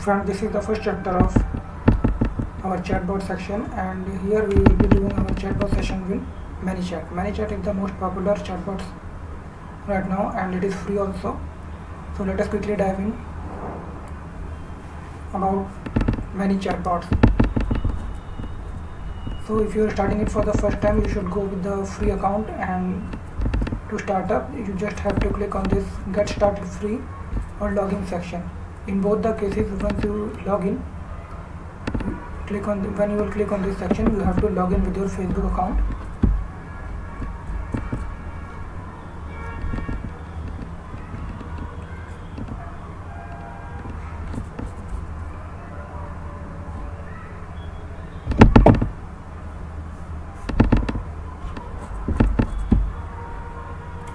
Friends, this is the first chapter of our chatbot section, and here we will be doing our chatbot session with Manychat. Manychat is the most popular chatbot right now, and it is free also. So let us quickly dive in about Manychat bots. So if you are starting it for the first time, you should go with the free account, and to start up you just have to click on this get started free or login section. In both the cases, once you log in, when you will click on this section, you have to log in with your Facebook account.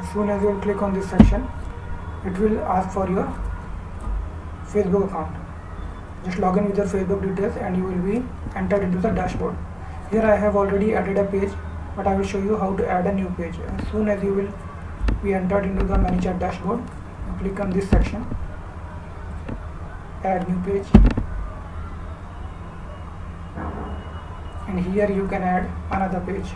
As soon as you will click on this section, it will ask for your Facebook account. Just log in with your Facebook details and you will be entered into the dashboard. Here I have already added a page, but I will show you how to add a new page. As soon as you will be entered into the Manychat dashboard, click on this section, add new page, and here you can add another page.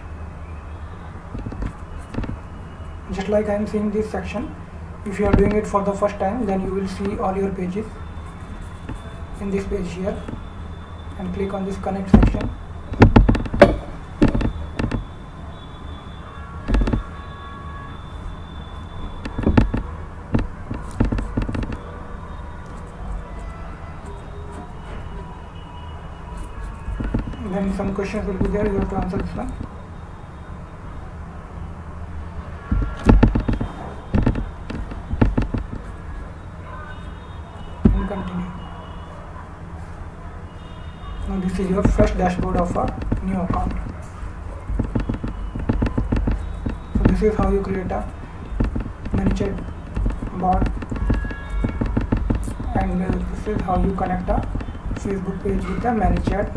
Just like I am seeing this section, if you are doing it for the first time, then you will see all your pages in this page here, and click on this connect section. Then some questions will be there, you have to answer this one. And continue. Now this is your fresh dashboard of a new account. So this is how you create a Manychat bot, and this is how you connect a Facebook page with a Manychat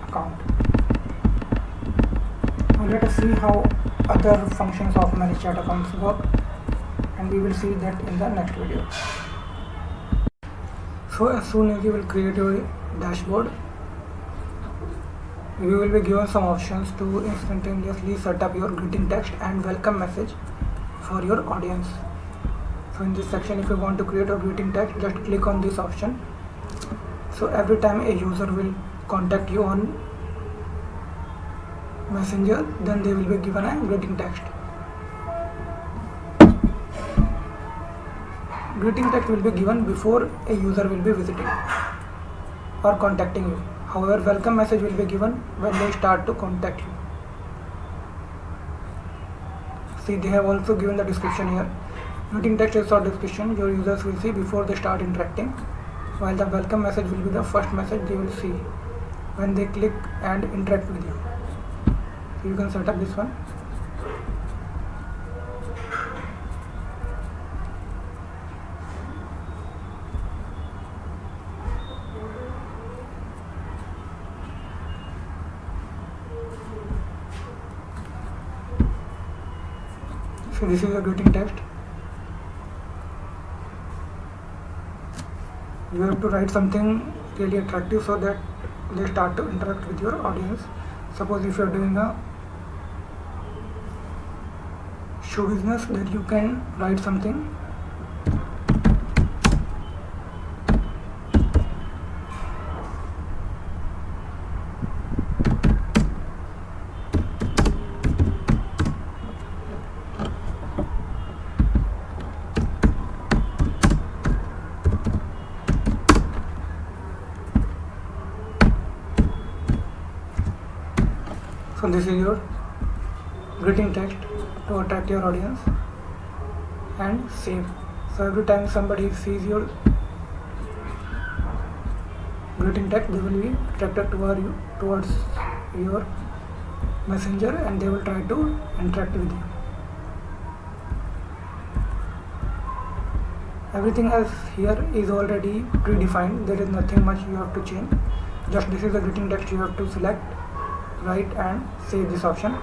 account. Now let us see how other functions of Manychat accounts work, and we will see that in the next video. So as soon as you will create your dashboard, you will be given some options to instantaneously set up your greeting text and welcome message for your audience. So in this section, if you want to create a greeting text, just click on this option. So every time a user will contact you on Messenger, then they will be given a greeting text. Greeting text will be given before a user will be visiting or contacting you. However, welcome message will be given when they start to contact you. See, they have also given the description here. Greeting text is short description your users will see before they start interacting, while the welcome message will be the first message they will see when they click and interact with you. So you can set up this one. So this is your greeting text. You have to write something really attractive so that they start to interact with your audience. Suppose if you are doing a show business, that you can write something So this is your greeting text to attract your audience, and save. So every time somebody sees your greeting text, they will be attracted towards your messenger, and they will try to interact with you. Everything else here is already predefined. There is nothing much you have to change. Just this is the greeting text you have to select, write and save this option.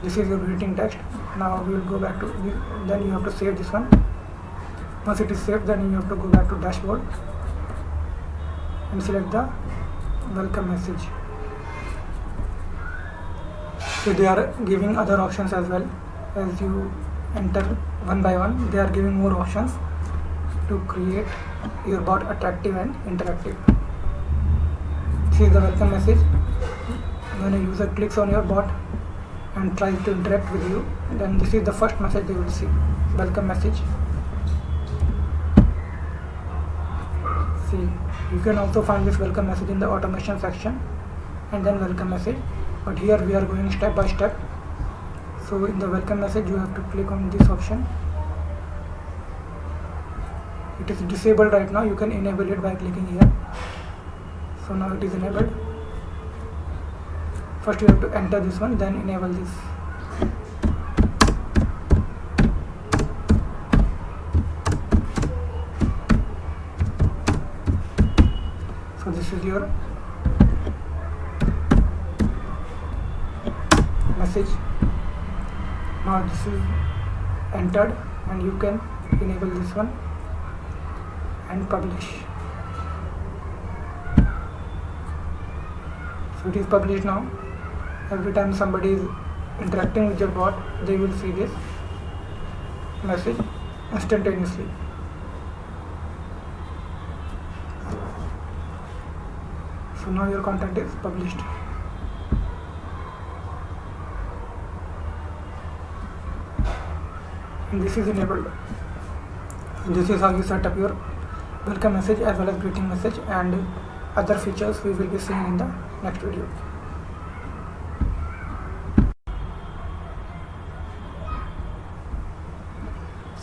This is your greeting text. Now we will go back to this, then you have to save this one. Once it is saved, then you have to go back to dashboard and select the welcome message. So they are giving other options as well. As you enter one by one, they are giving more options to create your bot attractive and interactive. This is the welcome message. When a user clicks on your bot and tries to interact with you, then this is the first message they will see, welcome message. See, you can also find this welcome message in the automation section and then welcome message, but here we are going step by step. So in the welcome message you have to click on this option. It is disabled right now, you can enable it by clicking here. So now it is enabled. First you have to enter this one, then enable this. So this is your message. Now this is entered and you can enable this one and publish. So it is published now. Every time somebody is interacting with your bot, they will see this message instantaneously. So now your content is published. And this is enabled. This is how you set up your welcome message as well as greeting message, and other features we will be seeing in the next video.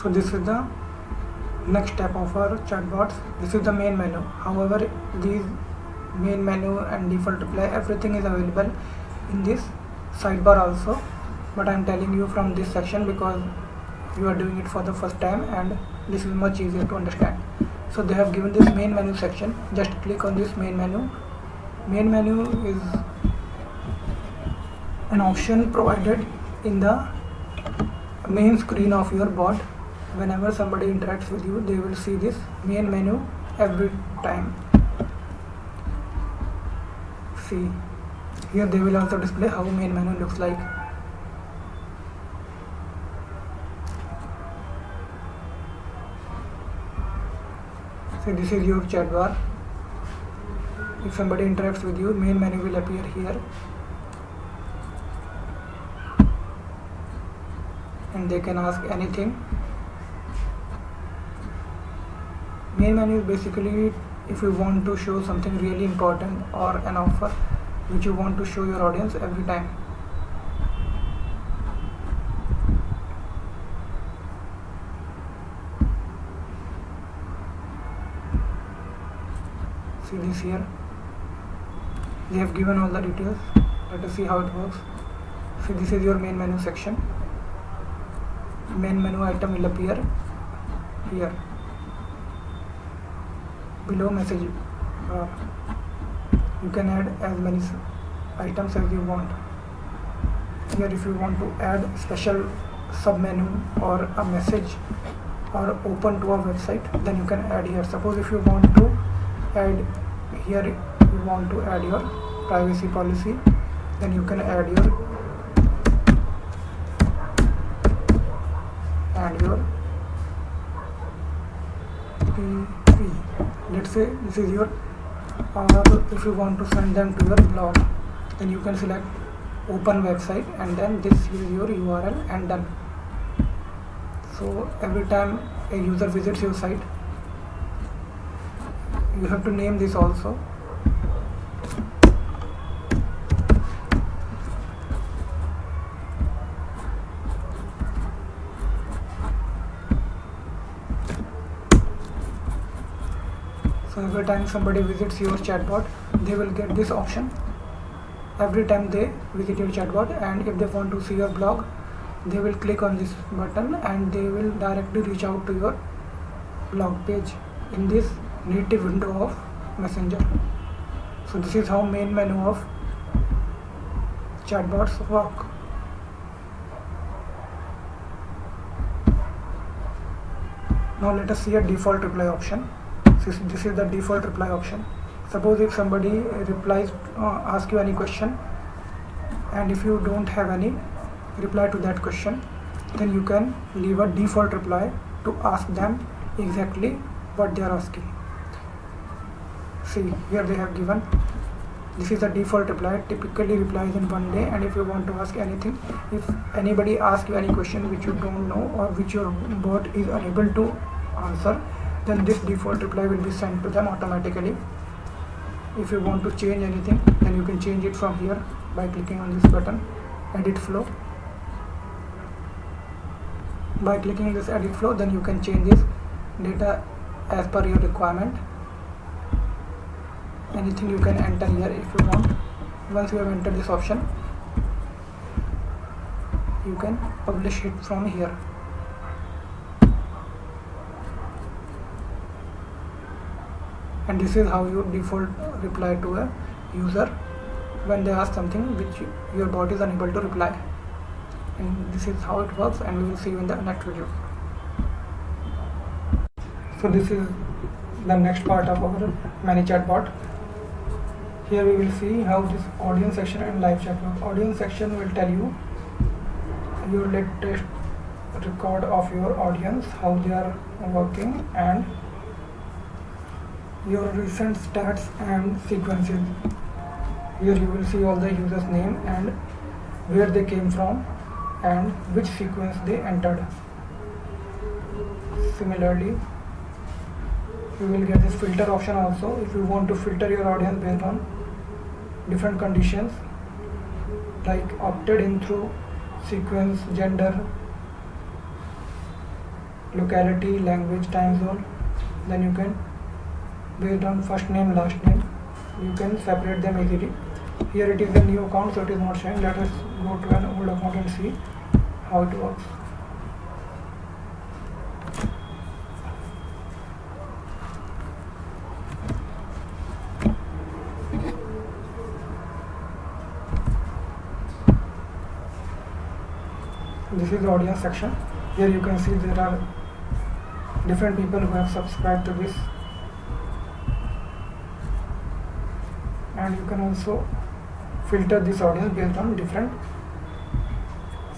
So this is the next step of our chatbots. This is the main menu. However, these main menu and default reply, everything is available in this sidebar also, but I am telling you from this section because you are doing it for the first time and this is much easier to understand. So they have given this main menu section. Just click on this main menu. Main menu is an option provided in the main screen of your bot. Whenever somebody interacts with you, they will see this main menu every time. See, here they will also display how main menu looks like. So this is your chat bar. If somebody interacts with you, main menu will appear here, and they can ask anything. Main menu is basically if you want to show something really important or an offer which you want to show your audience every time. See this here. They have given all the details. Let us see how it works. See, this is your main menu section. Main menu item will appear here below message bar. You can add as many items as you want. Here if you want to add special sub menu or a message or open to a website, then you can add here. Suppose if you want to add here, you want to add your privacy policy, then you can add your PP. Let's say this is your, or if you want to send them to your blog, then you can select open website and then this is your URL and done. So every time a user visits your site, you have to name this also. So every time somebody visits your chatbot, they will get this option every time they visit your chatbot, and if they want to see your blog, they will click on this button and they will directly reach out to your blog page in this native window of Messenger. So this is how main menu of chatbots work. Now let us see a default reply option. This is the default reply option. Suppose if somebody replies, ask you any question, and if you don't have any reply to that question, then you can leave a default reply to ask them exactly what they are asking. See, here they have given, this is a default reply, typically replies in 1 day. And if you want to ask anything, if anybody asks you any question which you don't know or which your bot is unable to answer, then this default reply will be sent to them automatically. If you want to change anything, then you can change it from here by clicking on this button, edit flow. By clicking this edit flow, then you can change this data as per your requirement. Anything you can enter here if you want. Once you have entered this option, you can publish it from here. And this is how you default reply to a user when they ask something which your bot is unable to reply. And this is how it works, and we will see you in the next video. So this is the next part of our Manychat bot. Here we will see how this audience section and live chat work. Audience section will tell you your latest record of your audience, how they are working, and your recent stats and sequences. Here you will see all the users' name and where they came from and which sequence they entered. Similarly, you will get this filter option also. If you want to filter your audience based on different conditions like opted in through sequence, gender, locality, language, time zone, then you can, based on first name, last name, you can separate them easily. Here it is a new account, so it is not showing. Let us go to an old account and see how it works. This is the audience section. Here you can see there are different people who have subscribed to this, and you can also filter this audience based on different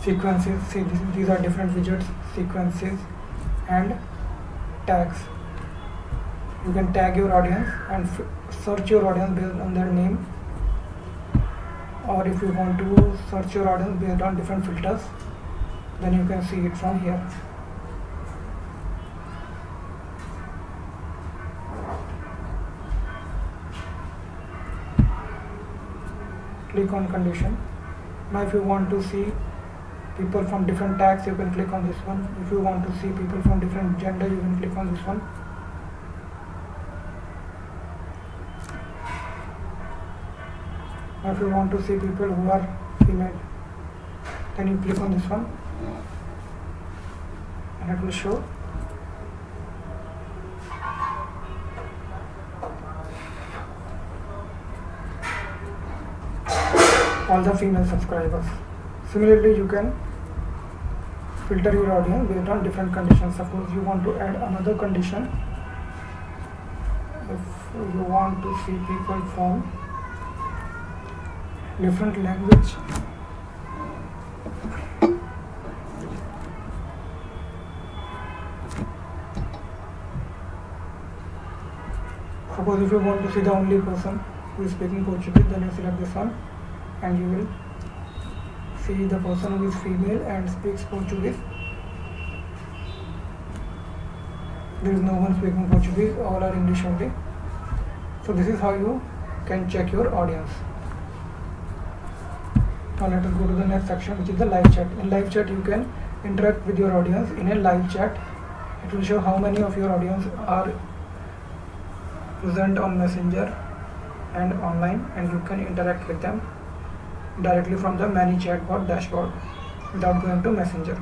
sequences. See, these are different widgets, sequences, and tags. You can tag your audience and search your audience based on their name, or if you want to search your audience based on different filters, then you can see it from here. Click on condition. Now if you want to see people from different tags, you can click on this one. If you want to see people from different gender, you can click on this one. Now if you want to see people who are female, then you click on this one and it will show all the female subscribers. Similarly, you can filter your audience based on different conditions. Suppose you want to add another condition. If you want to see people from different language, suppose if you want to see the only person who is speaking Portuguese, then you select this one and you will see the person who is female and speaks Portuguese. There is no one speaking Portuguese, all are English only. So this is how you can check your audience. Now let us go to the next section, which is the live chat. In live chat you can interact with your audience in a live chat. It will show how many of your audience are present on Messenger and online, and you can interact with them directly from the Manychat Chatbot dashboard without going to Messenger.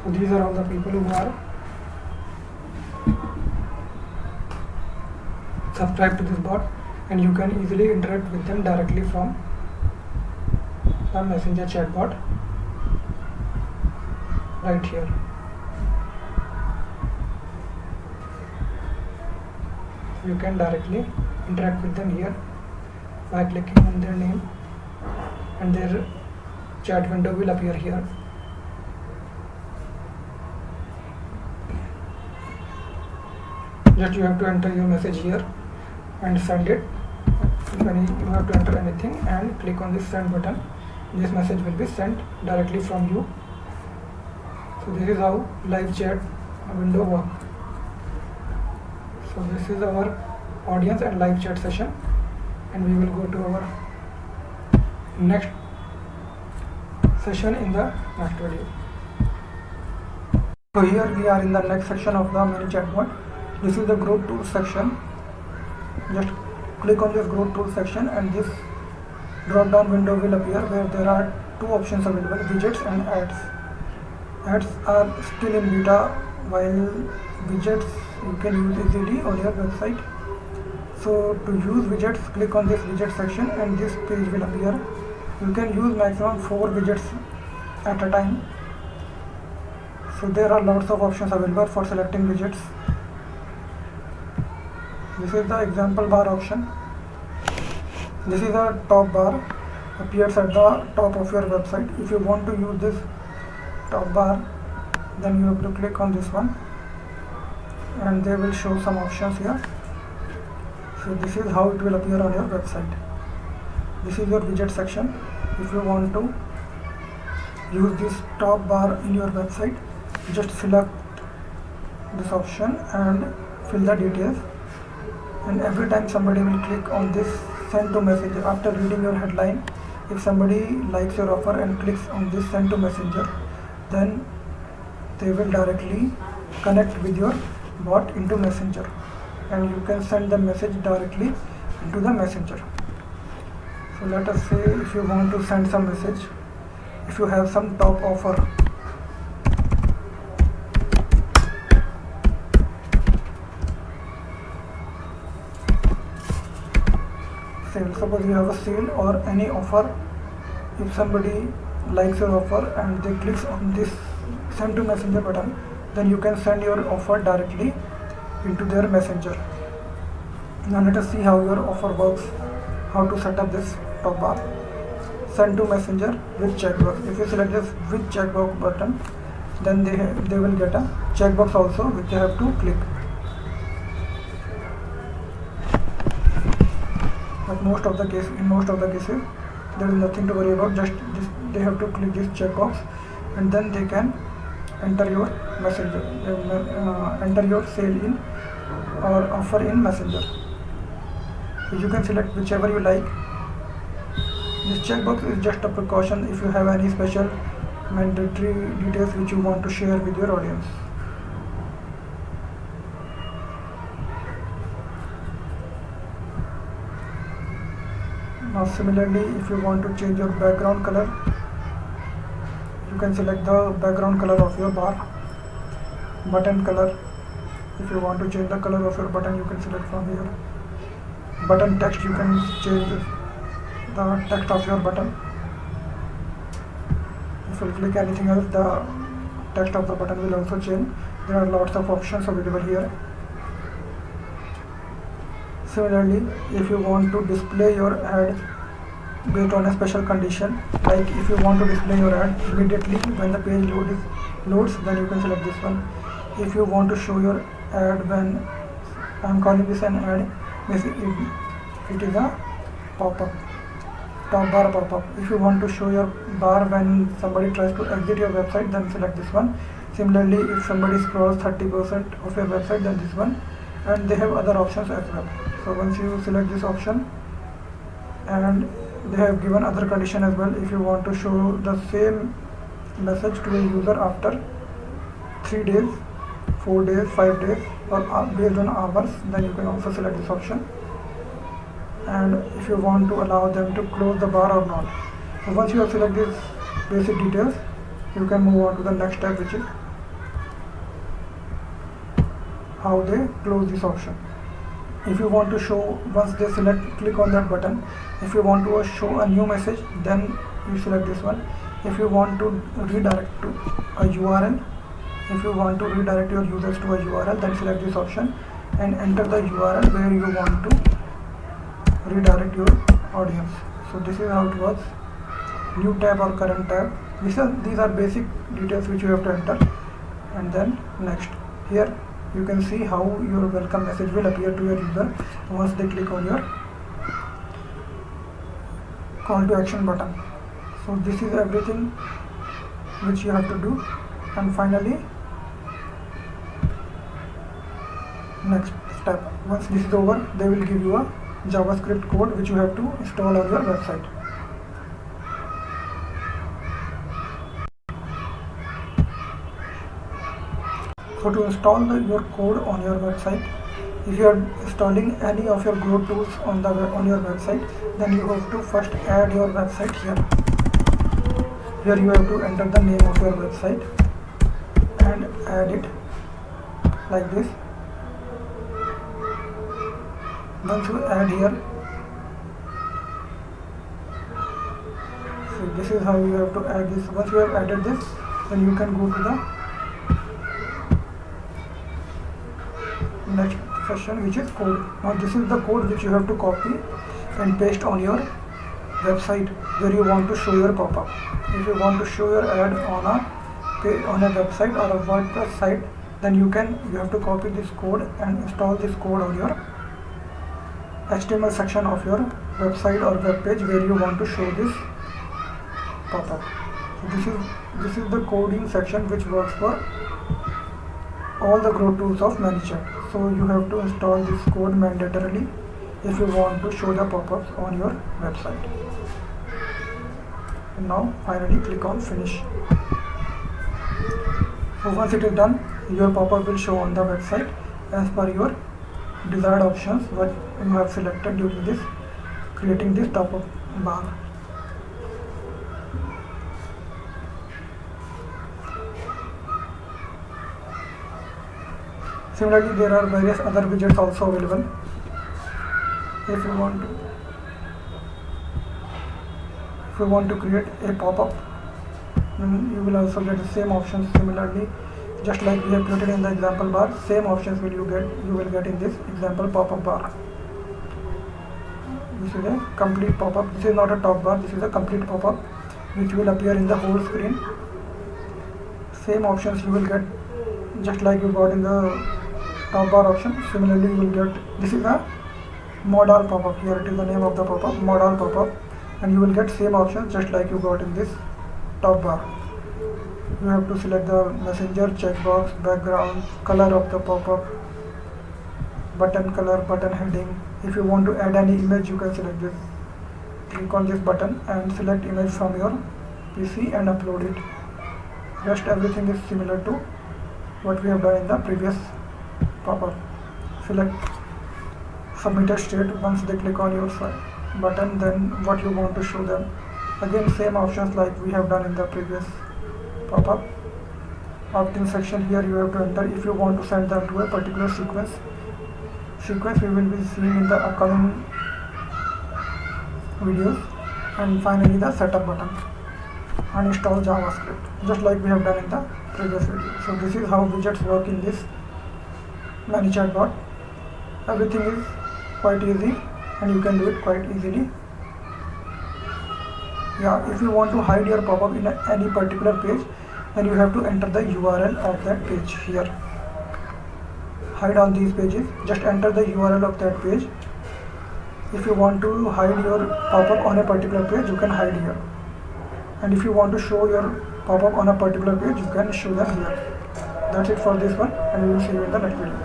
So these are all the people who are subscribed to this bot, and you can easily interact with them directly from a Messenger chatbot right here. You can directly interact with them here by clicking on their name, and their chat window will appear here. Just you have to enter your message here and send it. When you have to enter anything and click on this send button, this message will be sent directly from you. So this is how live chat window works. So this is our audience and live chat session, and we will go to our next session in the next video. So here we are in the next section of the Manychat Chatbot. This is the group tools section. Just click on this group tools section and this drop down window will appear where there are two options available, widgets and ads. Ads are still in beta, while widgets you can use easily on your website. So to use widgets, click on this widget section and this page will appear. You can use maximum 4 widgets at a time. So there are lots of options available for selecting widgets. This is the example bar option. This is a top bar, appears at the top of your website. If you want to use this top bar, then you have to click on this one and they will show some options here. So this is how it will appear on your website. This is your widget section. If you want to use this top bar in your website, just select this option and fill the details, and every time somebody will click on this send to messenger after reading your headline, if somebody likes your offer and clicks on this send to messenger, then they will directly connect with your bot into messenger and you can send the message directly into the messenger. So let us say if you want to send some message, if you have some top offer, suppose you have a sale or any offer. If somebody likes your offer and they clicks on this send to messenger button, then you can send your offer directly into their messenger. Now let us see how your offer works, how to set up this top bar. Send to messenger with checkbox. If you select this with checkbox button, then they will get a checkbox also which they have to click. But in most of the cases there is nothing to worry about. Just this, they have to click this checkbox and then they can enter your messenger, enter your sale in or offer in messenger. So you can select whichever you like. This checkbox is just a precaution if you have any special mandatory details which you want to share with your audience. Now similarly, if you want to change your background color, you can select the background color of your bar. Button color, if you want to change the color of your button, you can select from here. Button text, you can change the text of your button. If you click anything else, the text of the button will also change. There are lots of options available here. Similarly, if you want to display your ad based on a special condition, like if you want to display your ad immediately when the page loads, then you can select this one. If you want to show your ad when I am calling this an ad, it is a pop-up, top bar pop-up. If you want to show your bar when somebody tries to exit your website, then select this one. Similarly, if somebody scrolls 30% of your website, then this one, and they have other options as well. So once you select this option, and they have given other condition as well. If you want to show the same message to a user after 3 days, 4 days, 5 days, or based on hours, then you can also select this option. And if you want to allow them to close the bar or not. So once you have selected these basic details, you can move on to the next step, which is how they close this option. If you want to show, once they click on that button, if you want to show a new message, then you select this one. If you want to redirect to a URL, if you want to redirect your users to a URL, then select this option and enter the URL where you want to redirect your audience. So this is how it works. New tab or current tab. These are basic details which you have to enter. And then next. Here you can see how your welcome message will appear to your user once they click on your call to action button. So this is everything which you have to do. And finally, next step, once this is over, they will give you a JavaScript code which you have to install on your website. So to install your code on your website, if you are installing any of your growth tools on your website, then you have to first add your website here. Here you have to enter the name of your website and add it like this. Once you add here, so this is how you have to add this. Once you have added this, then you can go to the next session, which is code. Now this is the code which you have to copy and paste on your website where you want to show your pop-up. If you want to show your ad on a website or a WordPress site, then you have to copy this code and install this code on your HTML section of your website or web page where you want to show this pop-up. So this is the coding section which works for all the growth tools of Manychat. So you have to install this code mandatorily if you want to show the pop-ups on your website. And now finally click on finish. So once it is done, your pop-up will show on the website as per your desired options what you have selected during this creating this top-up bar. Similarly, there are various other widgets also available. If you want to create a pop-up, then you will also get the same options. Similarly, just like we have created in the example bar, same options you will get in this example pop-up bar. This is a complete pop-up. This is not a top bar, this is a complete pop-up which will appear in the whole screen. Same options you will get just like you got in the top bar option. Similarly, you will get, this is a modal pop-up. Here it is the name of the pop-up, modal pop-up, and you will get same options just like you got in this top bar. You have to select the messenger, checkbox, background, color of the pop-up, button color, button heading. If you want to add any image, you can select this. Click on this button and select image from your PC and upload it. Rest everything is similar to what we have done in the previous pop-up. Select submitted state. Once they click on your button, then what you want to show them. Again, same options like we have done in the previous pop-up. Opt-in section, here you have to enter if you want to send them to a particular sequence we will be seeing in the upcoming videos. And finally, the setup button, uninstall JavaScript, just like we have done in the previous video. So this is how widgets work in this Manychat bot. Everything is quite easy and you can do it quite easily. Yeah, if you want to hide your pop-up in any particular page, then you have to enter the URL of that page here. Hide on these pages, just enter the URL of that page. If you want to hide your pop-up on a particular page, you can hide here. And if you want to show your pop-up on a particular page, you can show them here. That's it for this one, and we will see you in the next video.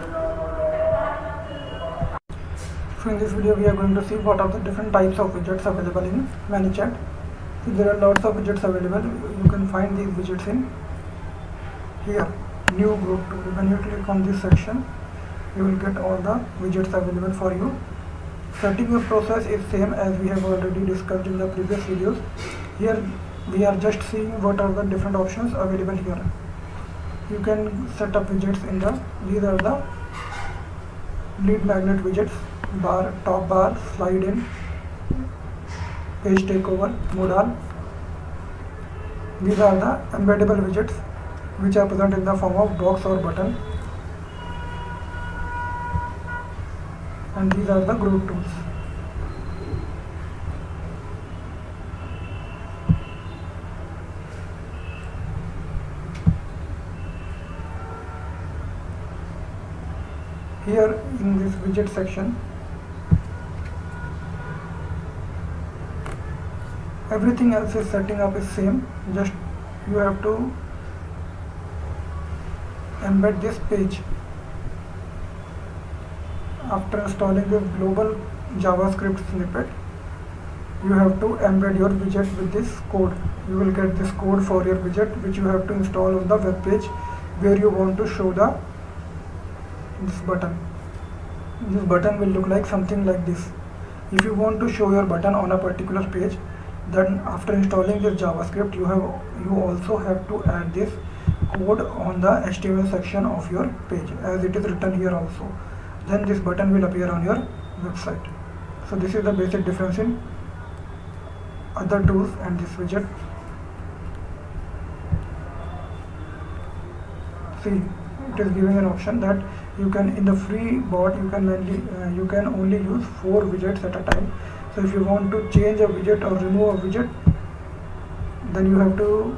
So in this video, we are going to see what are the different types of widgets available in Manychat. So there are lots of widgets available. You can find these widgets in here, new group tool. When you click on this section, you will get all the widgets available for you. Setting up process is same as we have already discussed in the previous videos. Here we are just seeing what are the different options available here. You can set up widgets in these are the lead magnet widgets, bar, top bar, slide in, page takeover, modal, These are the embeddable widgets which are present in the form of box or button, and these are the group tools. Here in this widget section, everything else is setting up is same, just you have to embed this page. After installing this global JavaScript snippet, you have to embed your widget with this code. You will get this code for your widget, which you have to install on the web page where you want to show this button. This button will look like something like this. If you want to show your button on a particular page, then after installing this JavaScript, you also have to add this code on the HTML section of your page, as it is written here also. Then this button will appear on your website. So this is the basic difference in other tools and this widget. See, it is giving an option that you can, in the free bot, you can only use 4 widgets at a time. So if you want to change a widget or remove a widget, then you have to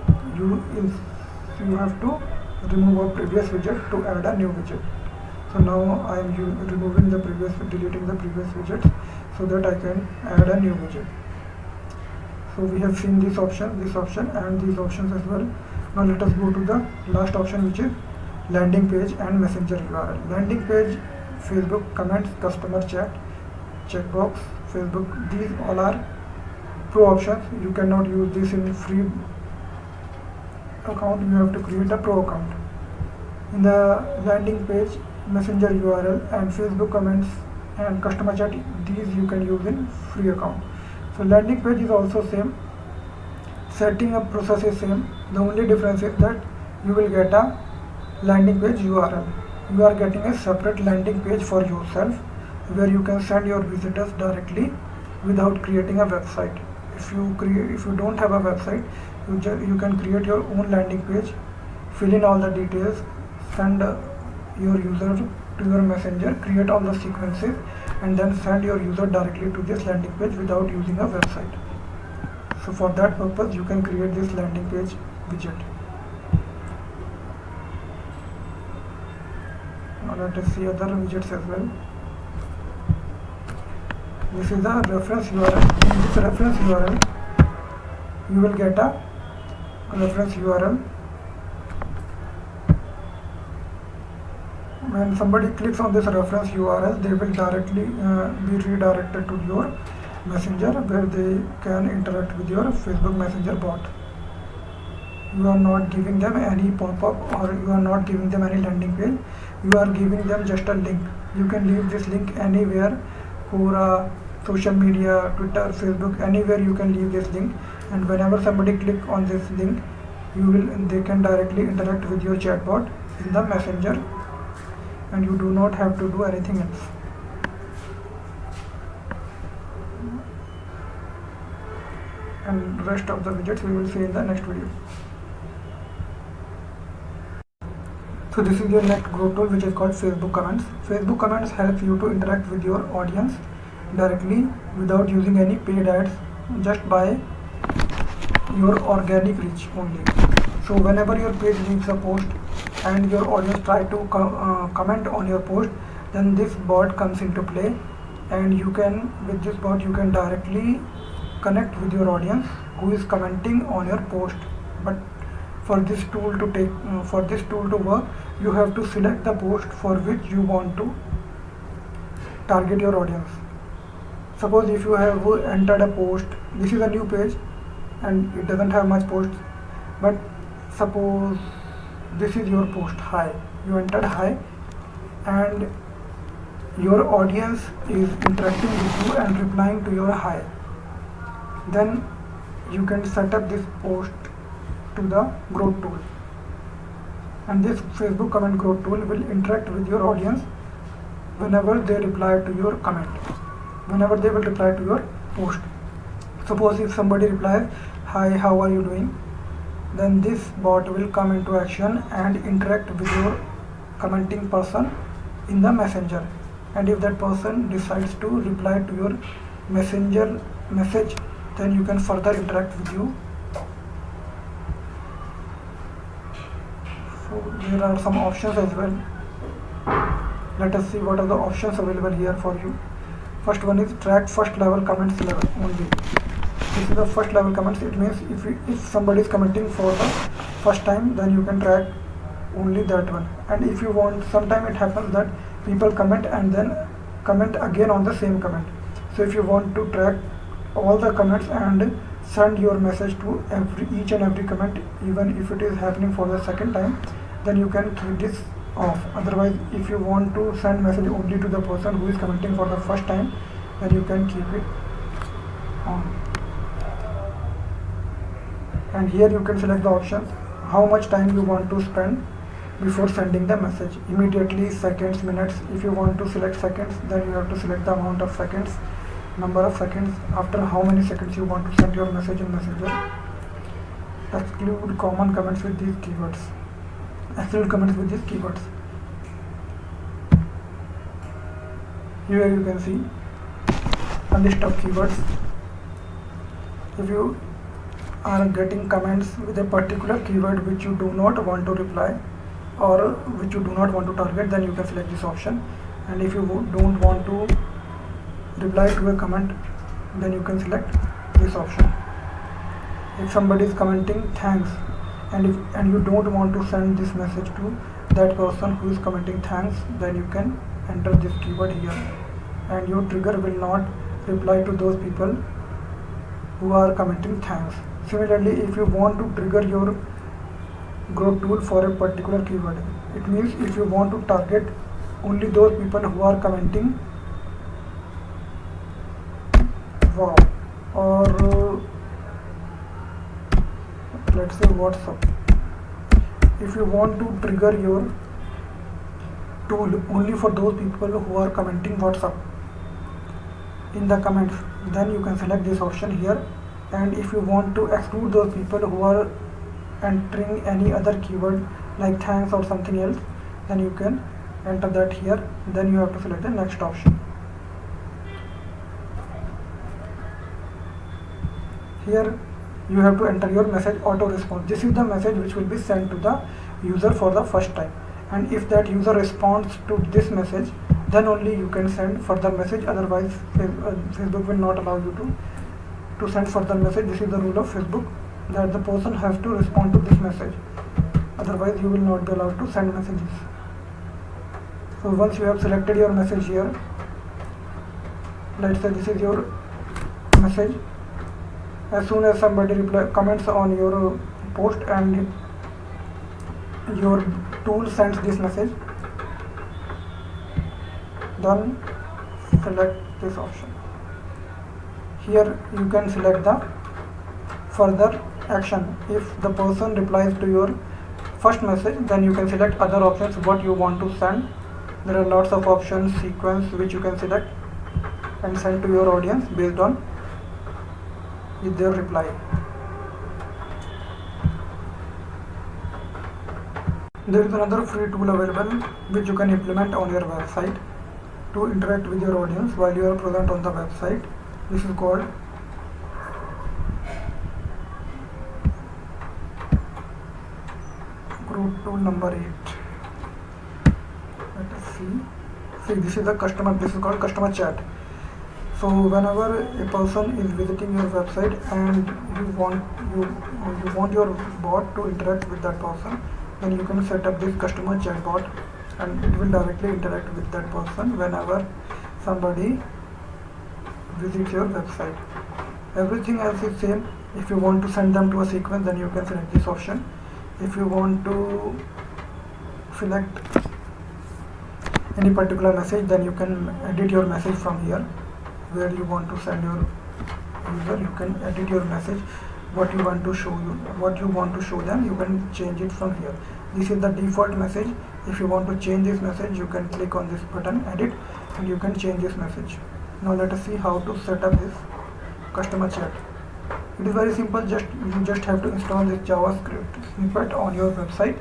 remove a previous widget to add a new widget. So now I am deleting the previous widget so that I can add a new widget. So we have seen this option and these options as well. Now let us go to the last option, which is landing page and messenger URL. Landing page, Facebook comments, customer chat, checkbox, Facebook, these all are pro options. You cannot use this in free account, you have to create a pro account. In the landing page, messenger URL and Facebook comments and customer chat, these you can use in free account. So landing page is also same, setting up process is same. The only difference is that you will get a landing page URL. You are getting a separate landing page for yourself where you can send your visitors directly without creating a website. If you don't have a website, you can create your own landing page, fill in all the details, send your user to your messenger, create all the sequences, and then send your user directly to this landing page without using a website. So for that purpose, you can create this landing page widget. Now let us see other widgets as well. This is the reference URL. In this reference URL, you will get a reference URL. When somebody clicks on this reference URL, they will directly be redirected to your messenger where they can interact with your Facebook Messenger bot. You are not giving them any pop-up or you are not giving them any landing page. You are giving them just a link. You can leave this link anywhere, Quora, social media, Twitter, Facebook, anywhere you can leave this link, and whenever somebody click on this link, they can directly interact with your chatbot in the messenger, and you do not have to do anything else. And rest of the widgets we will see in the next video. So this is your next group tool, which is called Facebook Comments. Facebook Comments helps you to interact with your audience directly without using any paid ads, just by your organic reach only. So whenever your page leaves a post and your audience try to comment on your post, then this bot comes into play, and with this bot you can directly connect with your audience who is commenting on your post. But for this tool to work, you have to select the post for which you want to target your audience. Suppose if you have entered a post, this is a new page and it doesn't have much posts, but suppose this is your post, hi, you entered hi, and your audience is interacting with you and replying to your hi. Then you can set up this post to the growth tool, and this Facebook comment growth tool will interact with your audience whenever they reply to your comment, whenever they will reply to your post. Suppose if somebody replies, hi, how are you doing, then this bot will come into action and interact with your commenting person in the messenger. And if that person decides to reply to your messenger message, then you can further interact with you. So there are some options as well. Let us see what are the options available here for you. First one is track first level comments level only. This is the first level comments. It means if somebody is commenting for the first time, then you can track only that one. And if you want, sometimes it happens that people comment and then comment again on the same comment. So if you want to track all the comments and send your message to each and every comment, even if it is happening for the second time, then you can keep this off. Otherwise, if you want to send message only to the person who is commenting for the first time, then you can keep it on. And here you can select the options how much time you want to spend before sending the message. Immediately, seconds, minutes. If you want to select seconds, then you have to select the amount of seconds, number of seconds, after how many seconds you want to send your message in Messenger. Exclude common comments with these keywords. Exclude comments with these keywords. Here you can see a list of keywords. If you are getting comments with a particular keyword which you do not want to reply or which you do not want to target, then you can select this option. And if you don't want to reply to a comment, then you can select this option. If somebody is commenting thanks and you don't want to send this message to that person who is commenting thanks, then you can enter this keyword here, and your trigger will not reply to those people who are commenting thanks. Similarly, if you want to trigger your growth tool for a particular keyword, it means if you want to target only those people who are commenting wow or let's say WhatsApp. If you want to trigger your tool only for those people who are commenting WhatsApp in the comments, then you can select this option here. And if you want to exclude those people who are entering any other keyword like thanks or something else, then you can enter that here. Then you have to select the next option. Here you have to enter your message auto response. This is the message which will be sent to the user for the first time, and if that user responds to this message, then only you can send further message. Otherwise Facebook will not allow you to send further message. This is the rule of Facebook, that the person has to respond to this message, otherwise you will not be allowed to send messages. So once you have selected your message here, let's say this is your message. As soon as somebody comments on your post and your tool sends this message, then select this option. Here you can select the further action. If the person replies to your first message, then you can select other options what you want to send. There are lots of options, sequence which you can select and send to your audience based on with their reply. There is another free tool available which you can implement on your website to interact with your audience while you are present on the website. This is called group tool number 8. Let us see. This is the customer. This is called customer chat. So whenever a person is visiting your website and you want your bot to interact with that person, then you can set up this customer chatbot, and it will directly interact with that person whenever somebody visits your website. Everything else is same. If you want to send them to a sequence, then you can select this option. If you want to select any particular message, then you can edit your message from here. Where you want to send your user, you can edit your message, what you want to show them, you can change it from here. This is the default message. If you want to change this message, you can click on this button edit and you can change this message. Now let us see how to set up this customer chat. It is very simple. You just have to install this JavaScript snippet on your website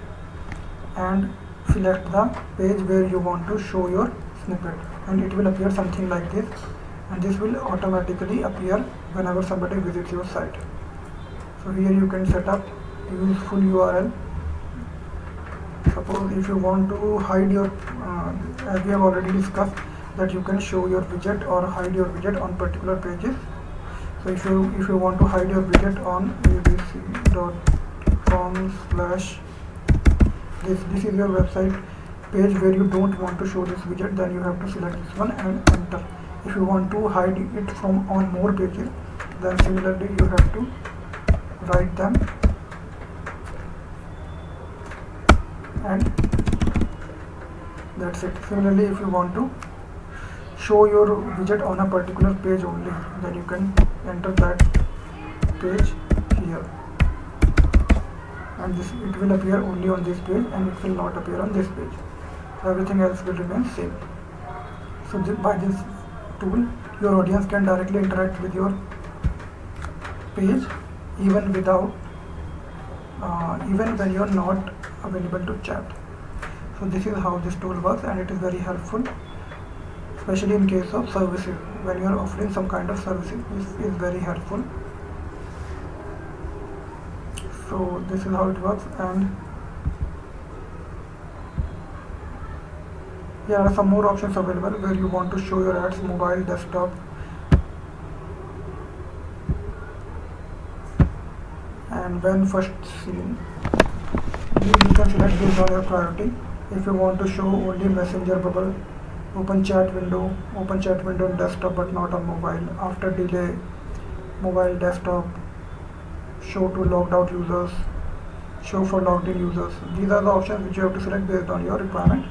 and select the page where you want to show your snippet, and it will appear something like this, and this will automatically appear whenever somebody visits your site. So here you can set up useful URL. Suppose if you want to hide your as we have already discussed that you can show your widget or hide your widget on particular pages. So if you want to hide your widget on abc.com/this is your website page where you don't want to show this widget, then you have to select this one and enter. If you want to hide it from on more pages, then similarly you have to write them and that's it. Similarly, if you want to show your widget on a particular page only, then you can enter that page here, and it will appear only on this page and it will not appear on this page. Everything else will remain same. So by this tool your audience can directly interact with your page even when you are not available to chat. So this is how this tool works, and it is very helpful, especially in case of services. When you are offering some kind of services, this is very helpful. So this is how it works, and here are some more options available where you want to show your ads mobile, desktop, and when first seen. You can select based on your priority. If you want to show only messenger bubble, open chat window on desktop but not on mobile, after delay, mobile, desktop, show to logged out users, show for logged in users. These are the options which you have to select based on your requirement,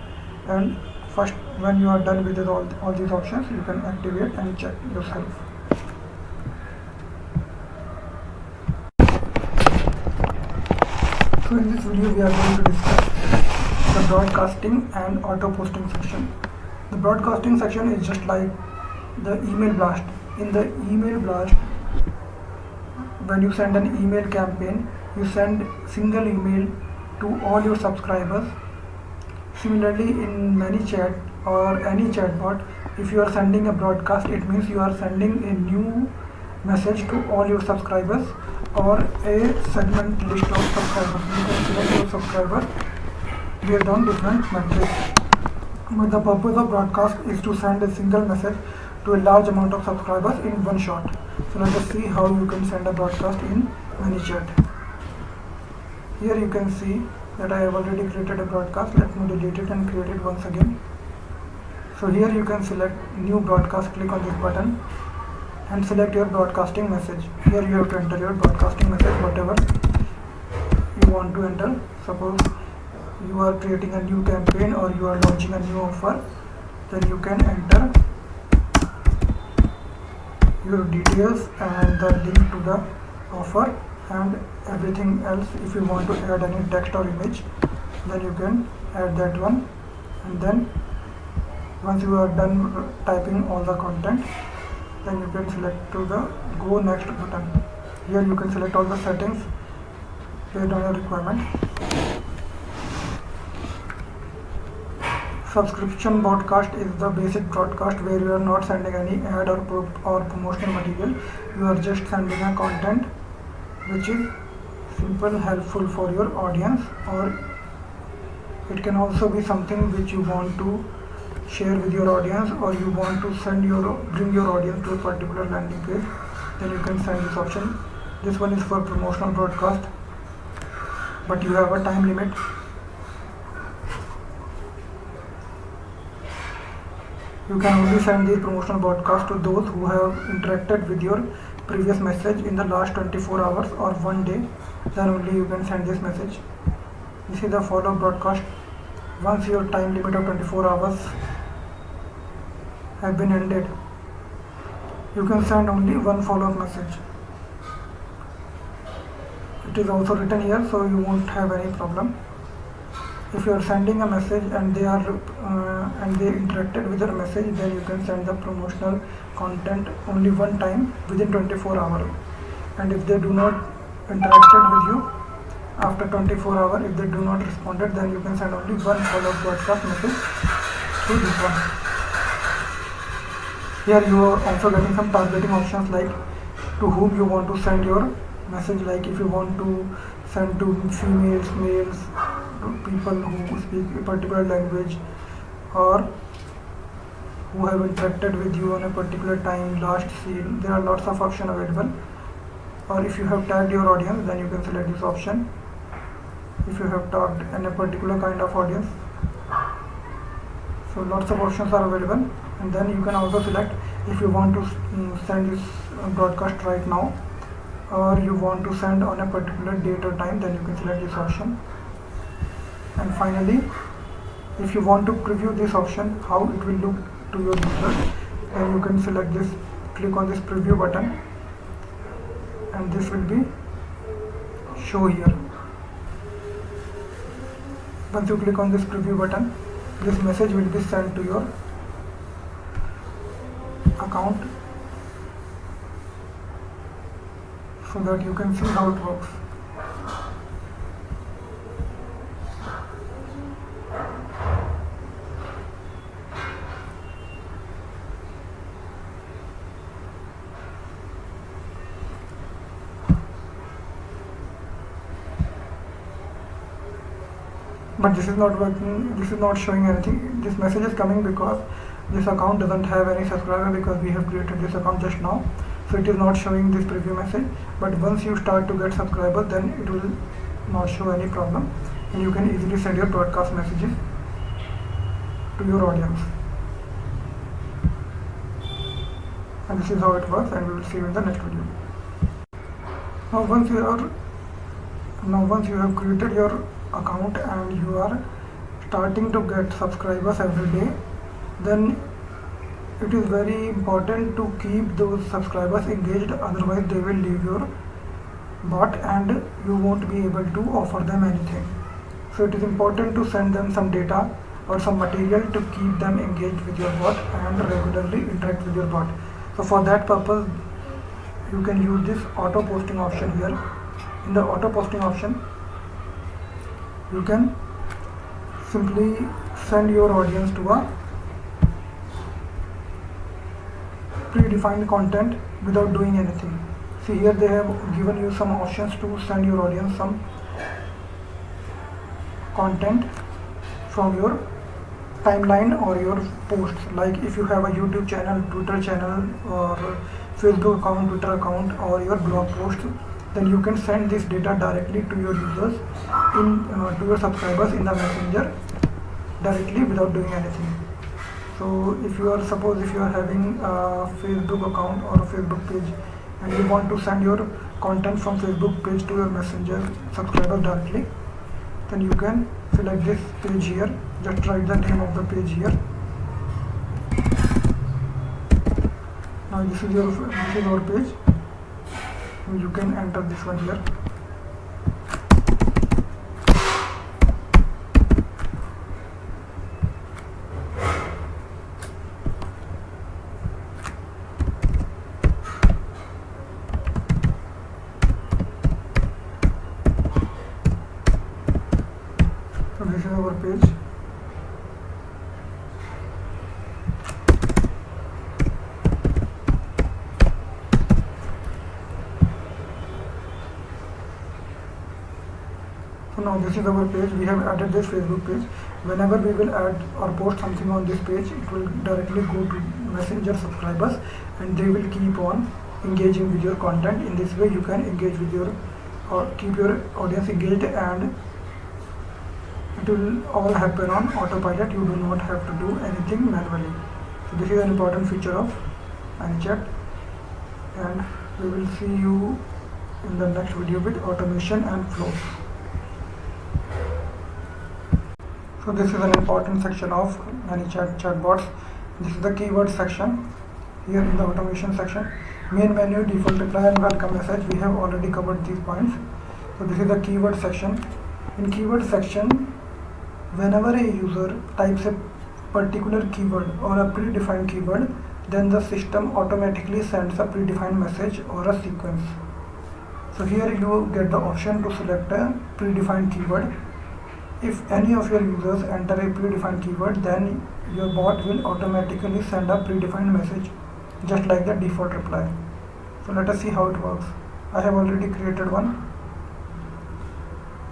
and first when you are done with all these options, you can activate and check yourself. So in this video we are going to discuss the broadcasting and auto posting section. The broadcasting section is just like the email blast. In the email blast, when you send an email campaign, you send single email to all your subscribers. Similarly, in Manychat or any chatbot, if you are sending a broadcast, it means you are sending a new message to all your subscribers or a segment list of subscribers. You can select your subscribers based on different metrics. But the purpose of broadcast is to send a single message to a large amount of subscribers in one shot. So let us see how you can send a broadcast in Manychat. Here you can see that I have already created a broadcast. Let me delete it and create it once again. So here you can select new broadcast, click on this button and select your broadcasting message. Here you have to enter your broadcasting message, whatever you want to enter. Suppose you are creating a new campaign or you are launching a new offer, then you can enter your details and the link to the offer and everything else. If you want to add any text or image, then you can add that one, and then once you are done typing all the content, then you can select to the go next button. Here you can select all the settings based on your requirement. Subscription broadcast is the basic broadcast where you are not sending any ad or promotional material. You are just sending a content which is simple, helpful for your audience, or it can also be something which you want to share with your audience, or you want to bring your audience to a particular landing page, then you can send this option. This one is for promotional broadcast, but you have a time limit. You can only send these promotional broadcasts to those who have interacted with your previous message in the last 24 hours or 1 day. Then only you can send this message. This is the follow broadcast. Once your time limit of 24 hours have been ended, you can send only one follow-up message. It is also written here, so you won't have any problem. If you are sending a message and they interacted with your message, then you can send the promotional content only one time within 24 hours. and if they do not interacted with you after 24 hours, if they do not responded, then you can send only one follow-up broadcast message through this one. Here you are also getting some targeting options, like to whom you want to send your message, like if you want to send to females, males, to people who speak a particular language, or who have interacted with you on a particular time, last seen. There are lots of options available. Or if you have tagged your audience, then you can select this option. If you have tagged in a particular kind of audience, so lots of options are available. And then you can also select if you want to send this broadcast right now, or you want to send on a particular date or time, then you can select this option. And finally, if you want to preview this option, how it will look to your user, then you can select this, click on this preview button, and this will be show here. Once you click on this preview button, this message will be sent to your account, so that you can see how it works. But this is not working, this is not showing anything. This message is coming because this account doesn't have any subscriber, because we have created this account just now, so it is not showing this preview message. But once you start to get subscribers, then it will not show any problem, and you can easily send your broadcast messages to your audience. And this is how it works, and we will see you in the next video. Now once you have created your account and you are starting to get subscribers every day, then it is very important to keep those subscribers engaged, otherwise they will leave your bot and you won't be able to offer them anything. So it is important to send them some data or some material to keep them engaged with your bot and regularly interact with your bot. So for that purpose, you can use this auto posting option here. In the auto posting option, you can simply send your audience to a predefined content without doing anything. See, here they have given you some options to send your audience some content from your timeline or your posts. Like if you have a YouTube channel, Twitter channel, or Facebook account, Twitter account, or your blog post, then you can send this data directly to your users, to your subscribers in the messenger directly without doing anything. So if you are having a Facebook account or a Facebook page and you want to send your content from Facebook page to your messenger subscribers directly, then you can select this page here. Just write the name of the page here. Now this is our page. You can enter this one here. So this is our page. So now this is our page. We have added this Facebook page. Whenever we will add or post something on this page, it will directly go to messenger subscribers and they will keep on engaging with your content. In this way you can engage with your or keep your audience engaged, and it will all happen on autopilot. You do not have to do anything manually. So this is an important feature of Manychat, and we will see you in the next video with automation and flows. So this is an important section of Manychat Chatbots. This is the keyword section. Here in the automation section, main menu, default reply and welcome message, we have already covered these points. So this is the keyword section. In keyword section, whenever a user types a particular keyword or a predefined keyword, then the system automatically sends a predefined message or a sequence. So here you get the option to select a predefined keyword. If any of your users enter a predefined keyword, then your bot will automatically send a predefined message, just like the default reply. So let us see how it works. I have already created one.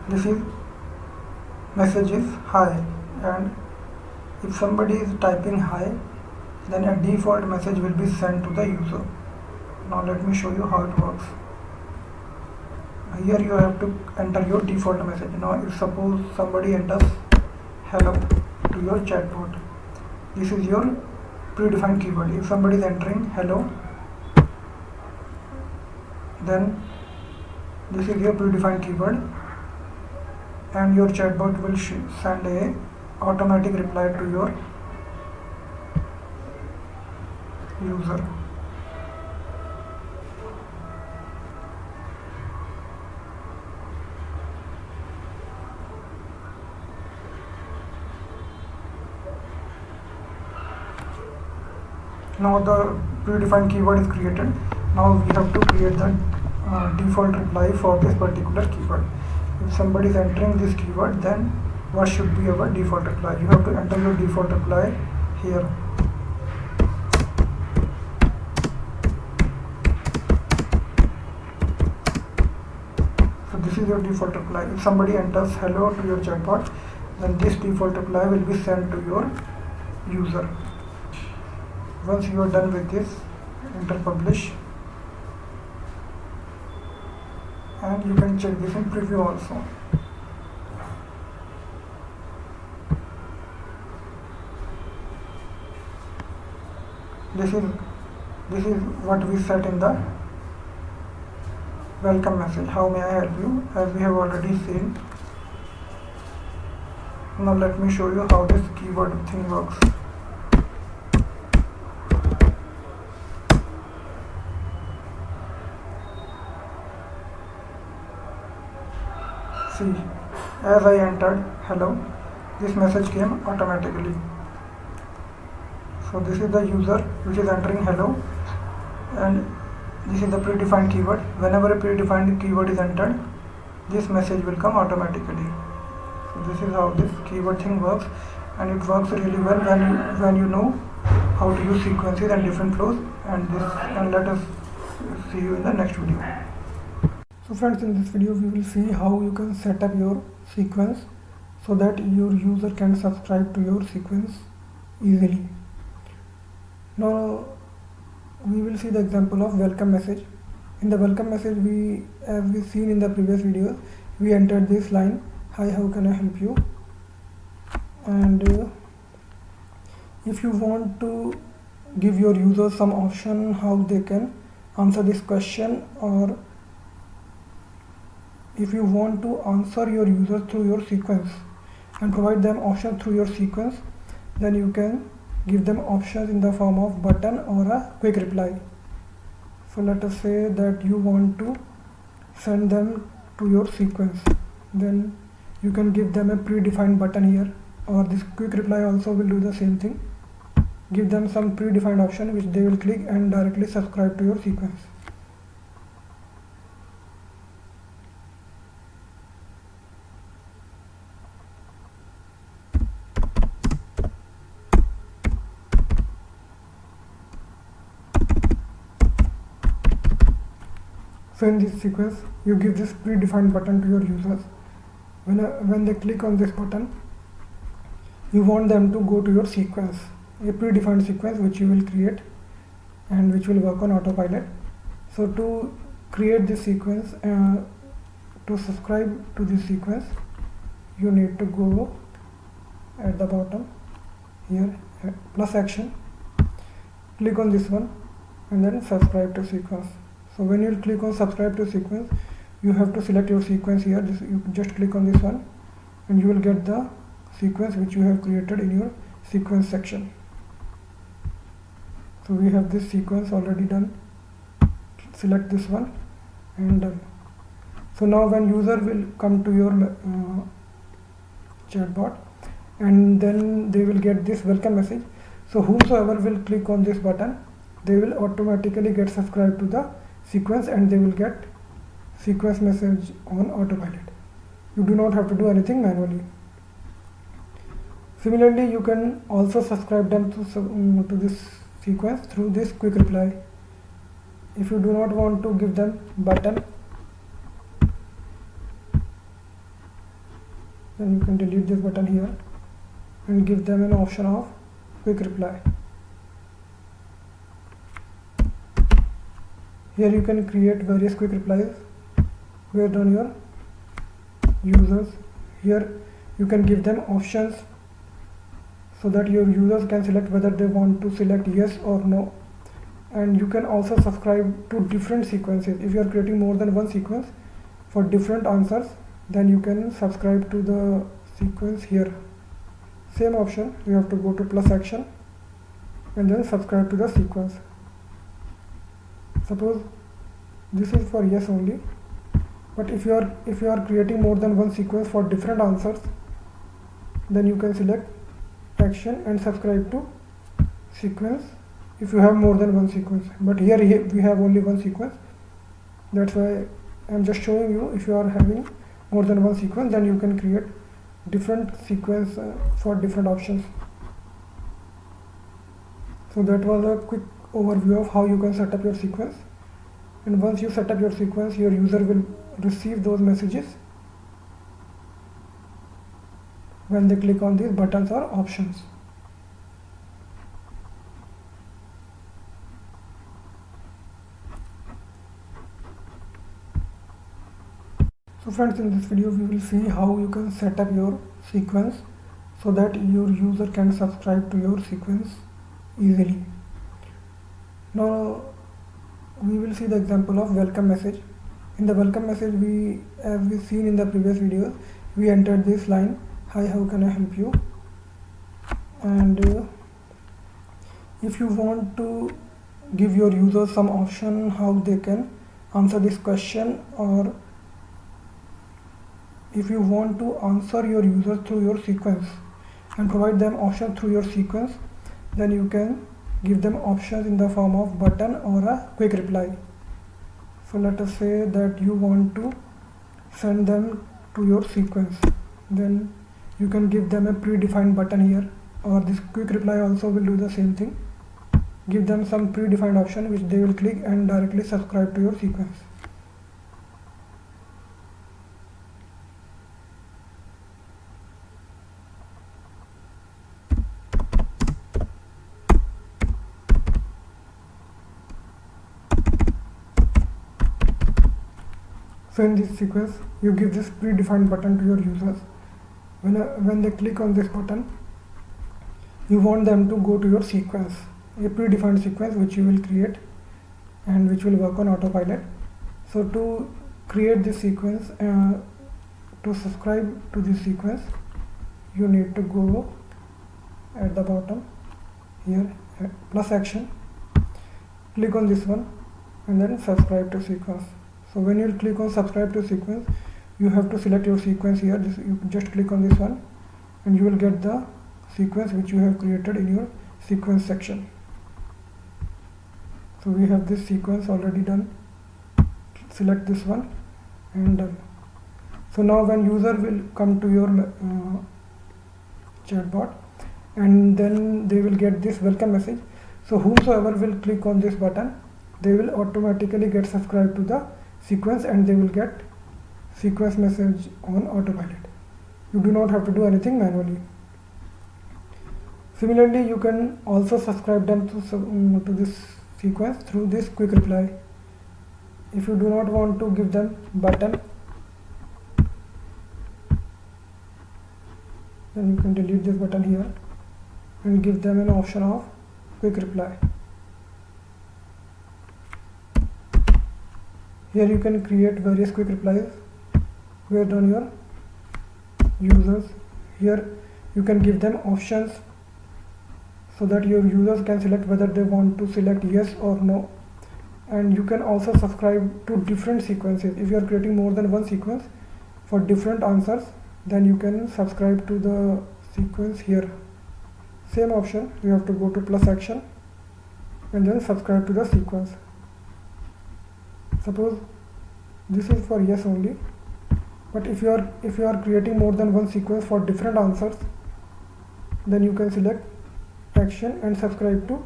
This is message is hi, and if somebody is typing hi, then a default message will be sent to the user. Now let me show you how it works. Here you have to enter your default message. Now if suppose somebody enters hello to your chatbot, this is your predefined keyword. If somebody is entering hello, then this is your predefined keyword, and your chatbot will send a automatic reply to your user. Now the predefined keyword is created. Now we have to create the default reply for this particular keyword. If somebody is entering this keyword, then what should be our default reply? You have to enter your default reply here. So this is your default reply. If somebody enters hello to your chatbot, then this default reply will be sent to your user. Once you are done with this, enter publish, and you can check this in preview also. This is what we set in the welcome message. How may I help you? As we have already seen. Now let me show you how this keyword thing works. See, as I entered hello, this message came automatically. So this is the user which is entering hello, and this is the predefined keyword. Whenever a predefined keyword is entered, this message will come automatically. So this is how this keyword thing works, and it works really well when you know how to use sequences and different flows. And let us see you in the next video. So friends, in this video we will see how you can set up your sequence so that your user can subscribe to your sequence easily. Now we will see the example of welcome message. In the welcome message, as we seen in the previous videos, we entered this line, hi, how can I help you? And if you want to give your users some option how they can answer this question, or if you want to answer your users through your sequence and provide them options through your sequence, then you can give them options in the form of button or a quick reply. So let us say that you want to send them to your sequence, then you can give them a predefined button here, or this quick reply also will do the same thing. Give them some predefined option which they will click and directly subscribe to your sequence. So in this sequence, you give this predefined button to your users. When they click on this button, you want them to go to your sequence, a predefined sequence which you will create and which will work on autopilot. So to create this sequence, to subscribe to this sequence, you need to go at the bottom here, plus action, click on this one, and then subscribe to sequence. So when you click on subscribe to sequence, you have to select your sequence here. You just click on this one and you will get the sequence which you have created in your sequence section. So we have this sequence already done. Select this one and done. So now when user will come to your chatbot, and then they will get this welcome message. So whosoever will click on this button, they will automatically get subscribed to the sequence and they will get sequence message on autopilot. You do not have to do anything manually. Similarly, you can also subscribe them to this sequence through this quick reply. If you do not want to give them button, then you can delete this button here and give them an option of quick reply. Here you can create various quick replies based on your users. Here you can give them options so that your users can select whether they want to select yes or no. And you can also subscribe to different sequences. If you are creating more than one sequence for different answers, then you can subscribe to the sequence here. Same option, you have to go to plus action and then subscribe to the sequence. Suppose this is for yes only, but if you are creating more than one sequence for different answers, then you can select action and subscribe to sequence if you have more than one sequence. But here we have only one sequence, that's why I'm just showing you. If you are having more than one sequence, then you can create different sequence for different options. So that was a quick overview of how you can set up your sequence. And once you set up your sequence, your user will receive those messages when they click on these buttons or options. So friends, in this video we will see how you can set up your sequence so that your user can subscribe to your sequence easily. Now we will see the example of welcome message. In the welcome message, as we seen in the previous videos, we entered this line, "Hi, how can I help you?" And if you want to give your users some option how they can answer this question, or if you want to answer your users through your sequence and provide them option through your sequence, then you can give them options in the form of button or a quick reply. So let us say that you want to send them to your sequence, then you can give them a predefined button here, or this quick reply also will do the same thing. Give them some predefined option which they will click and directly subscribe to your sequence. So in this sequence, you give this predefined button to your users. When they click on this button, you want them to go to your sequence, a predefined sequence which you will create and which will work on autopilot. So to create this sequence, to subscribe to this sequence, you need to go at the bottom here, plus action, click on this one and then subscribe to sequence. So when you click on subscribe to sequence, you have to select your sequence here. You just click on this one and you will get the sequence which you have created in your sequence section. So we have this sequence already done. Select this one and done. So now when user will come to your chatbot, and then they will get this welcome message. So whomsoever will click on this button, they will automatically get subscribed to the sequence and they will get sequence message on autopilot. You do not have to do anything manually. Similarly, you can also subscribe them to this sequence through this quick reply. If you do not want to give them button, then you can delete this button here and give them an option of quick reply. Here you can create various quick replies based on your users. Here you can give them options so that your users can select whether they want to select yes or no. And you can also subscribe to different sequences. If you are creating more than one sequence for different answers, then you can subscribe to the sequence here. Same option, you have to go to plus action and then subscribe to the sequence. Suppose This is for yes only, but if you are creating more than one sequence for different answers, then you can select action and subscribe to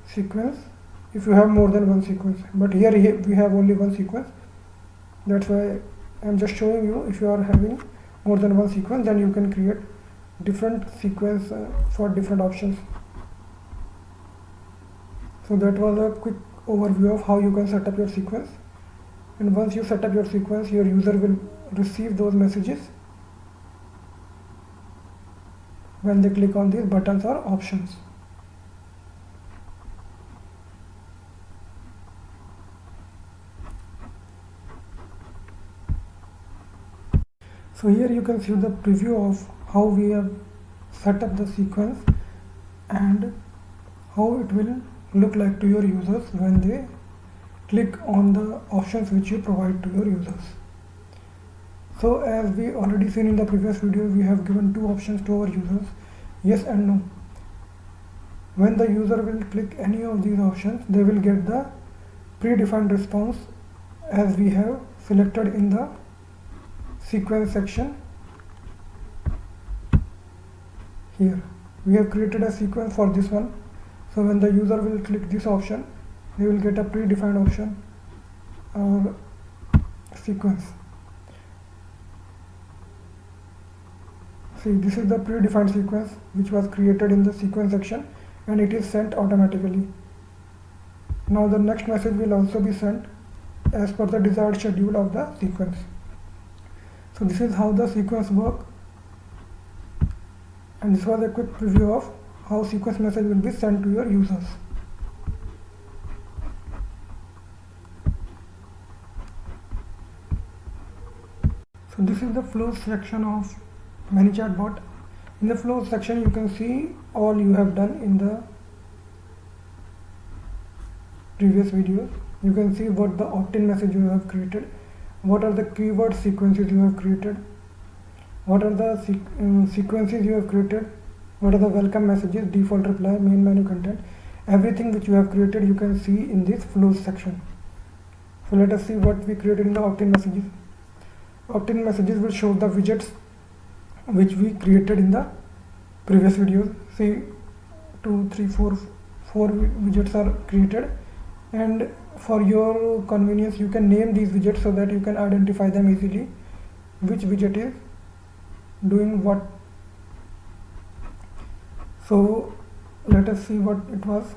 sequence if you have more than one sequence. But here we have only one sequence, that's why I'm just showing you. If you are having more than one sequence, then you can create different sequence for different options. So that was a quick overview of how you can set up your sequence. And once you set up your sequence, your user will receive those messages when they click on these buttons or options. So here you can see the preview of how we have set up the sequence and how it will look like to your users when they click on the options which you provide to your users. So as we already seen in the previous video, we have given two options to our users, yes and no. When the user will click any of these options, they will get the predefined response as we have selected in the sequence section. Here we have created a sequence for this one, so when the user will click this option, they will get a predefined option or sequence. See, this is the predefined sequence which was created in the sequence section, and it is sent automatically. Now the next message will also be sent as per the desired schedule of the sequence. So this is how the sequence works, and this was a quick preview of how sequence message will be sent to your users. So this is the flows section of Manychat bot. In the flows section, you can see all you have done in the previous videos. You can see what the opt-in message you have created, what are the keyword sequences you have created, what are the sequences you have created, what are the welcome messages, default reply, main menu content. Everything which you have created you can see in this flows section. So let us see what we created in the opt-in messages. Opt-in messages will show the widgets which we created in the previous videos. See, 2, 3, 4 widgets are created, and for your convenience you can name these widgets so that you can identify them easily, which widget is doing what. So let us see what it was.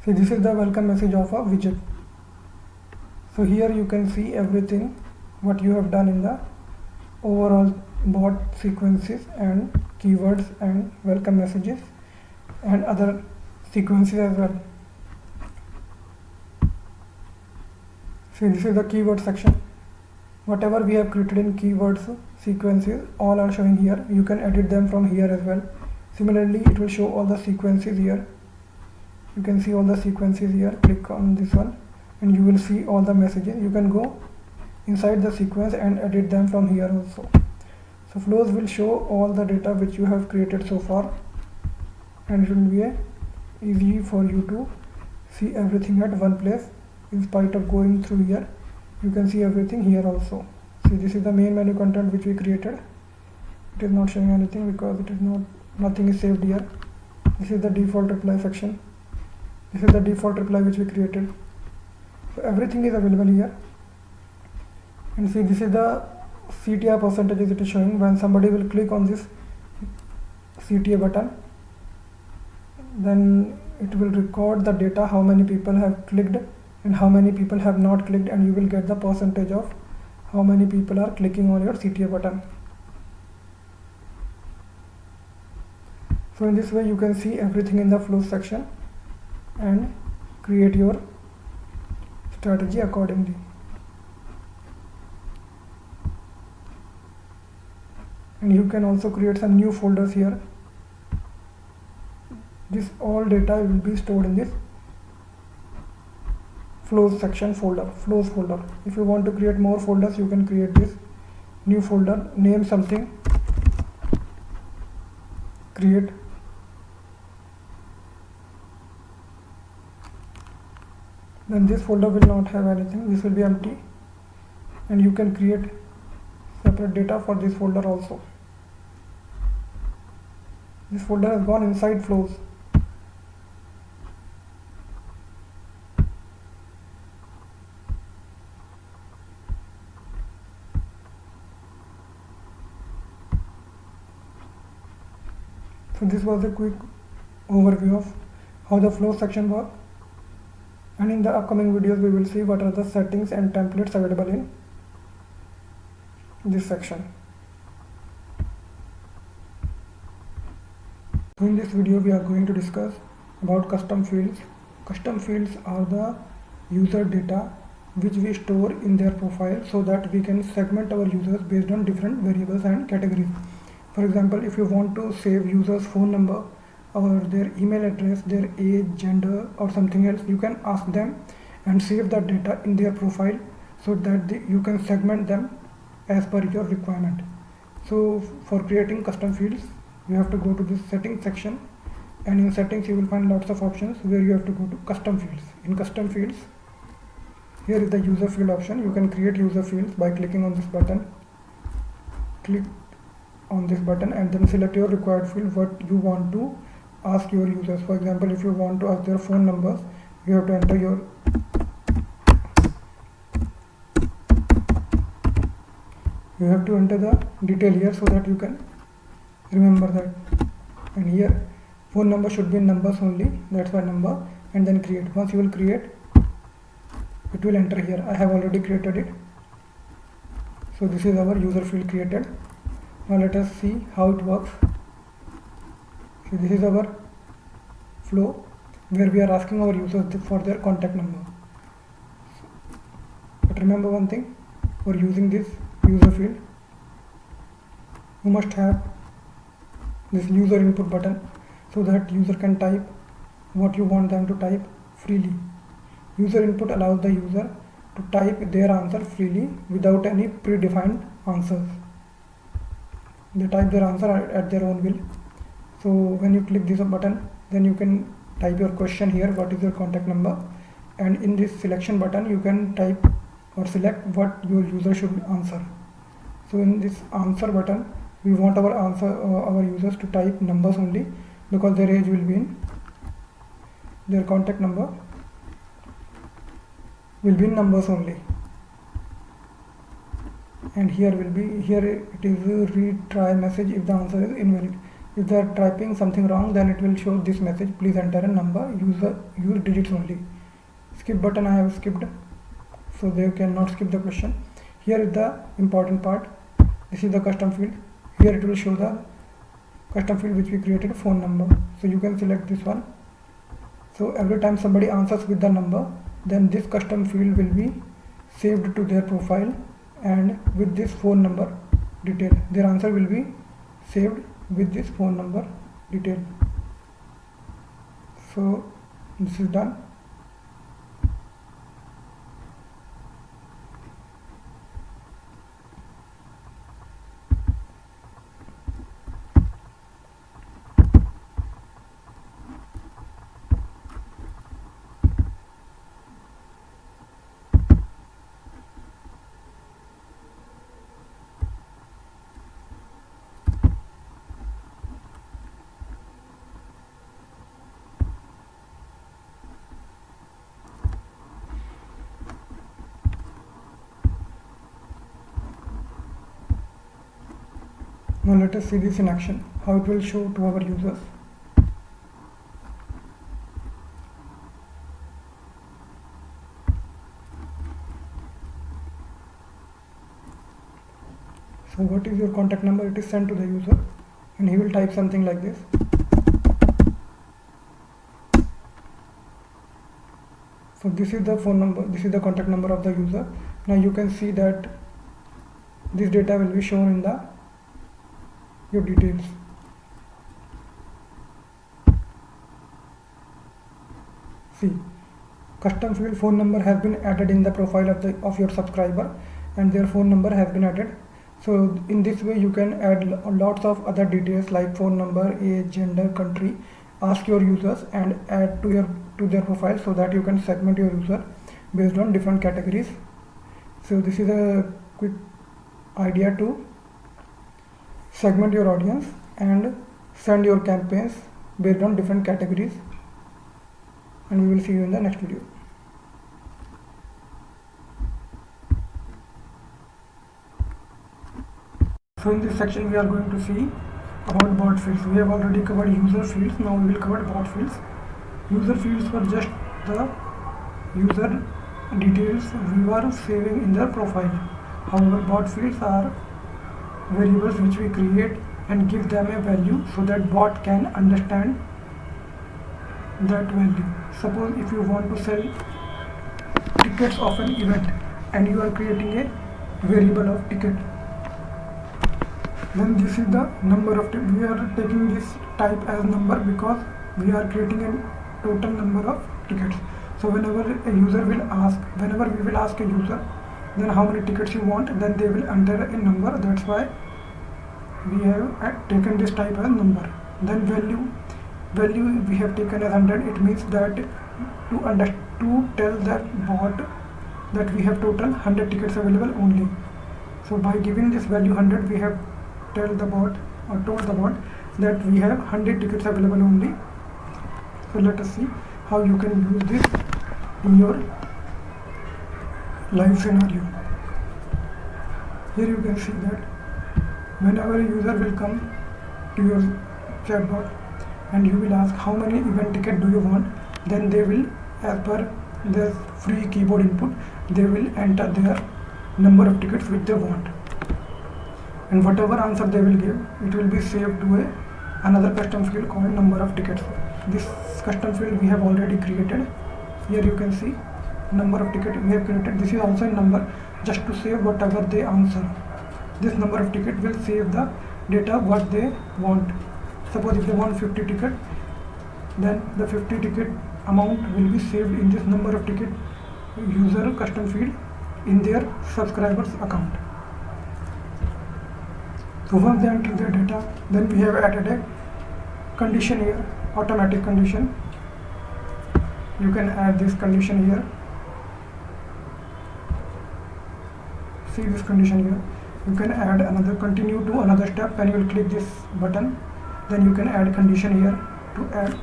See, this is the welcome message of a widget. So here you can see everything what you have done in the overall bot sequences and keywords and welcome messages and other sequences as well. See, this is the keyword section. Whatever we have created in keywords sequences, all are showing here. You can edit them from here as well. Similarly, it will show all the sequences here. You can see all the sequences here. Click on this one and you will see all the messages. You can go inside the sequence and edit them from here also. So flows will show all the data which you have created so far, and it will be easy for you to see everything at one place. In spite of going through here, you can see everything here also. See, this is the main menu content which we created. It is not showing anything because it is nothing is saved here. This is the default reply section. This is the default reply which we created. So everything is available here. And see, this is the CTR percentages it is showing. When somebody will click on this CTA button, then it will record the data, how many people have clicked and how many people have not clicked, and you will get the percentage of how many people are clicking on your CTA button. So in this way you can see everything in the flow section and create your strategy accordingly. And you can also create some new folders here. This all data will be stored in this flows section folder, flows folder. If you want to create more folders, you can create this new folder, name something, create. then this folder will not have anything, this will be empty, and you can create separate data for this folder also. This folder has gone inside flows. So this was a quick overview of how the flow section works, and in the upcoming videos we will see what are the settings and templates available in this section. So in this video we are going to discuss about custom fields. Custom fields are the user data which we store in their profile so that we can segment our users based on different variables and categories. For example, if you want to save users' phone number or their email address, their age, gender or something else, you can ask them and save that data in their profile so that you can segment them as per your requirement. So for creating custom fields, you have to go to this settings section, and in settings you will find lots of options where you have to go to custom fields. In custom fields, here is the user field option. You can create user fields by clicking on this button. Click on this button and then select your required field, what you want to ask your users. For example, if you want to ask their phone numbers, you have to enter your the detail here so that you can remember that. And here phone number should be in numbers only, that's why number, and then create. Once you will create, it will enter here. I have already created it. So this is our user field created. Now let us see how it works. So this is our flow where we are asking our users for their contact number. But remember one thing, for using this user field, you must have this user input button so that user can type what you want them to type freely. User input allows the user to type their answer freely without any predefined answers. They type their answer at their own will. So when you click this button, then you can type your question here, what is your contact number, and in this selection button you can type or select what your user should answer. So in this answer button, we want our users to type numbers only, because their age will be in, their contact number will be in numbers only. And here it is a retry message if the answer is invalid. If they are typing something wrong, then it will show this message, please enter a number, use digits only. Skip button I have skipped, so they cannot skip the question. Here is the important part. This is the custom field. Here it will show the custom field which we created, phone number. So you can select this one. So every time somebody answers with the number, then this custom field will be saved to their profile, and with this phone number detail, their answer will be saved with this phone number detail. So this is done. Now let us see this in action, how it will show to our users. So what is your contact number? It is sent to the user and he will type something like this. So this is the phone number, this is the contact number of the user. Now you can see that this data will be shown in your details. See, custom field phone number has been added in the profile of your subscriber, and their phone number has been added. So in this way you can add lots of other details like phone number, age, gender, country. Ask your users and add to their profile so that you can segment your user based on different categories. So this is a quick idea to segment your audience and send your campaigns based on different categories, and we will see you in the next video. So in this section we are going to see about bot fields. We have already covered user fields, now we will cover bot fields. User fields were just the user details we were saving in their profile. However, bot fields are variables which we create and give them a value so that bot can understand that value. Suppose if you want to sell tickets of an event and you are creating a variable of ticket, then this is the number of we are taking this type as number because we are creating a total number of tickets. So whenever a user will ask, whenever we will ask a user then how many tickets you want, then they will enter a number. That's why we have taken this type as number. Then value we have taken as 100. It means that to tell that bot that we have total 100 tickets available only. So by giving this value 100, we have told the bot that we have 100 tickets available only. So let us see how you can use this in your live scenario. Here you can see that whenever a user will come to your chatbot and you will ask how many event ticket do you want, then they will, as per their free keyboard input, they will enter their number of tickets which they want, and whatever answer they will give, it will be saved to another custom field called number of tickets. This custom field we have already created. Here you can see number of ticket we have created. This is also a number just to save whatever they answer. This number of ticket will save the data what they want. Suppose if they want 50 ticket, then the 50 ticket amount will be saved in this number of ticket user custom field in their subscribers account. So once they enter their data, then we have added a condition here, automatic condition. You can add this condition here. See this condition here. You can add another, continue to another step, and you will click this button. Then you can add condition here to add,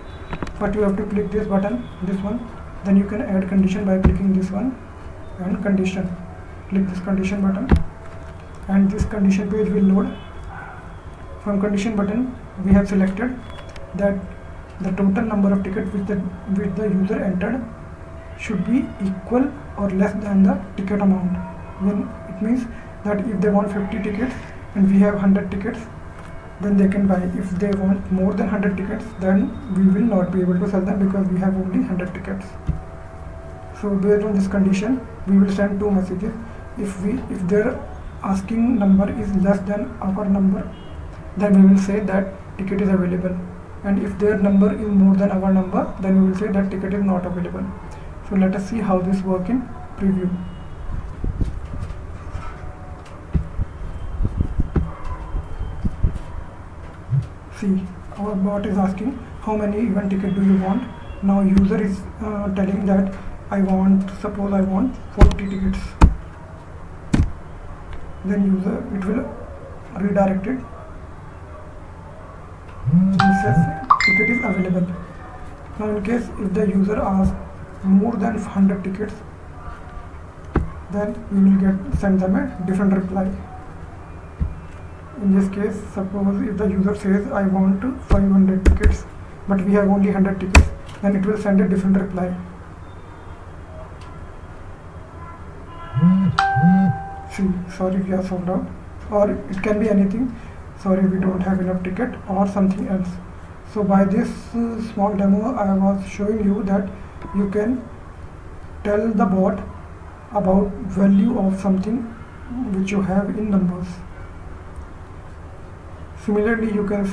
but you have to click this button, this one. Then you can add condition by clicking this one and condition. Click this condition button, and this condition page will load. From condition button, we have selected that the total number of tickets which the user entered should be equal or less than the ticket amount. When it means that if they want 50 tickets and we have 100 tickets, then they can buy. If they want more than 100 tickets, then we will not be able to sell them because we have only 100 tickets. So based on this condition, we will send two messages. If their asking number is less than our number, then we will say that ticket is available, and if their number is more than our number, then we will say that ticket is not available. So let us see how this works in preview. See, our bot is asking how many event ticket do you want. Now user is telling that suppose I want 40 tickets. Then it will redirect it. It says ticket is available. Now in case if the user asks more than 100 tickets, then we will send them a different reply. In this case, suppose if the user says I want 500 tickets, but we have only 100 tickets, then it will send a different reply. See, sorry, we are sold out, or it can be anything. Sorry, we don't have enough ticket, or something else. So by this small demo, I was showing you that you can tell the bot about value of something which you have in numbers. Similarly, you can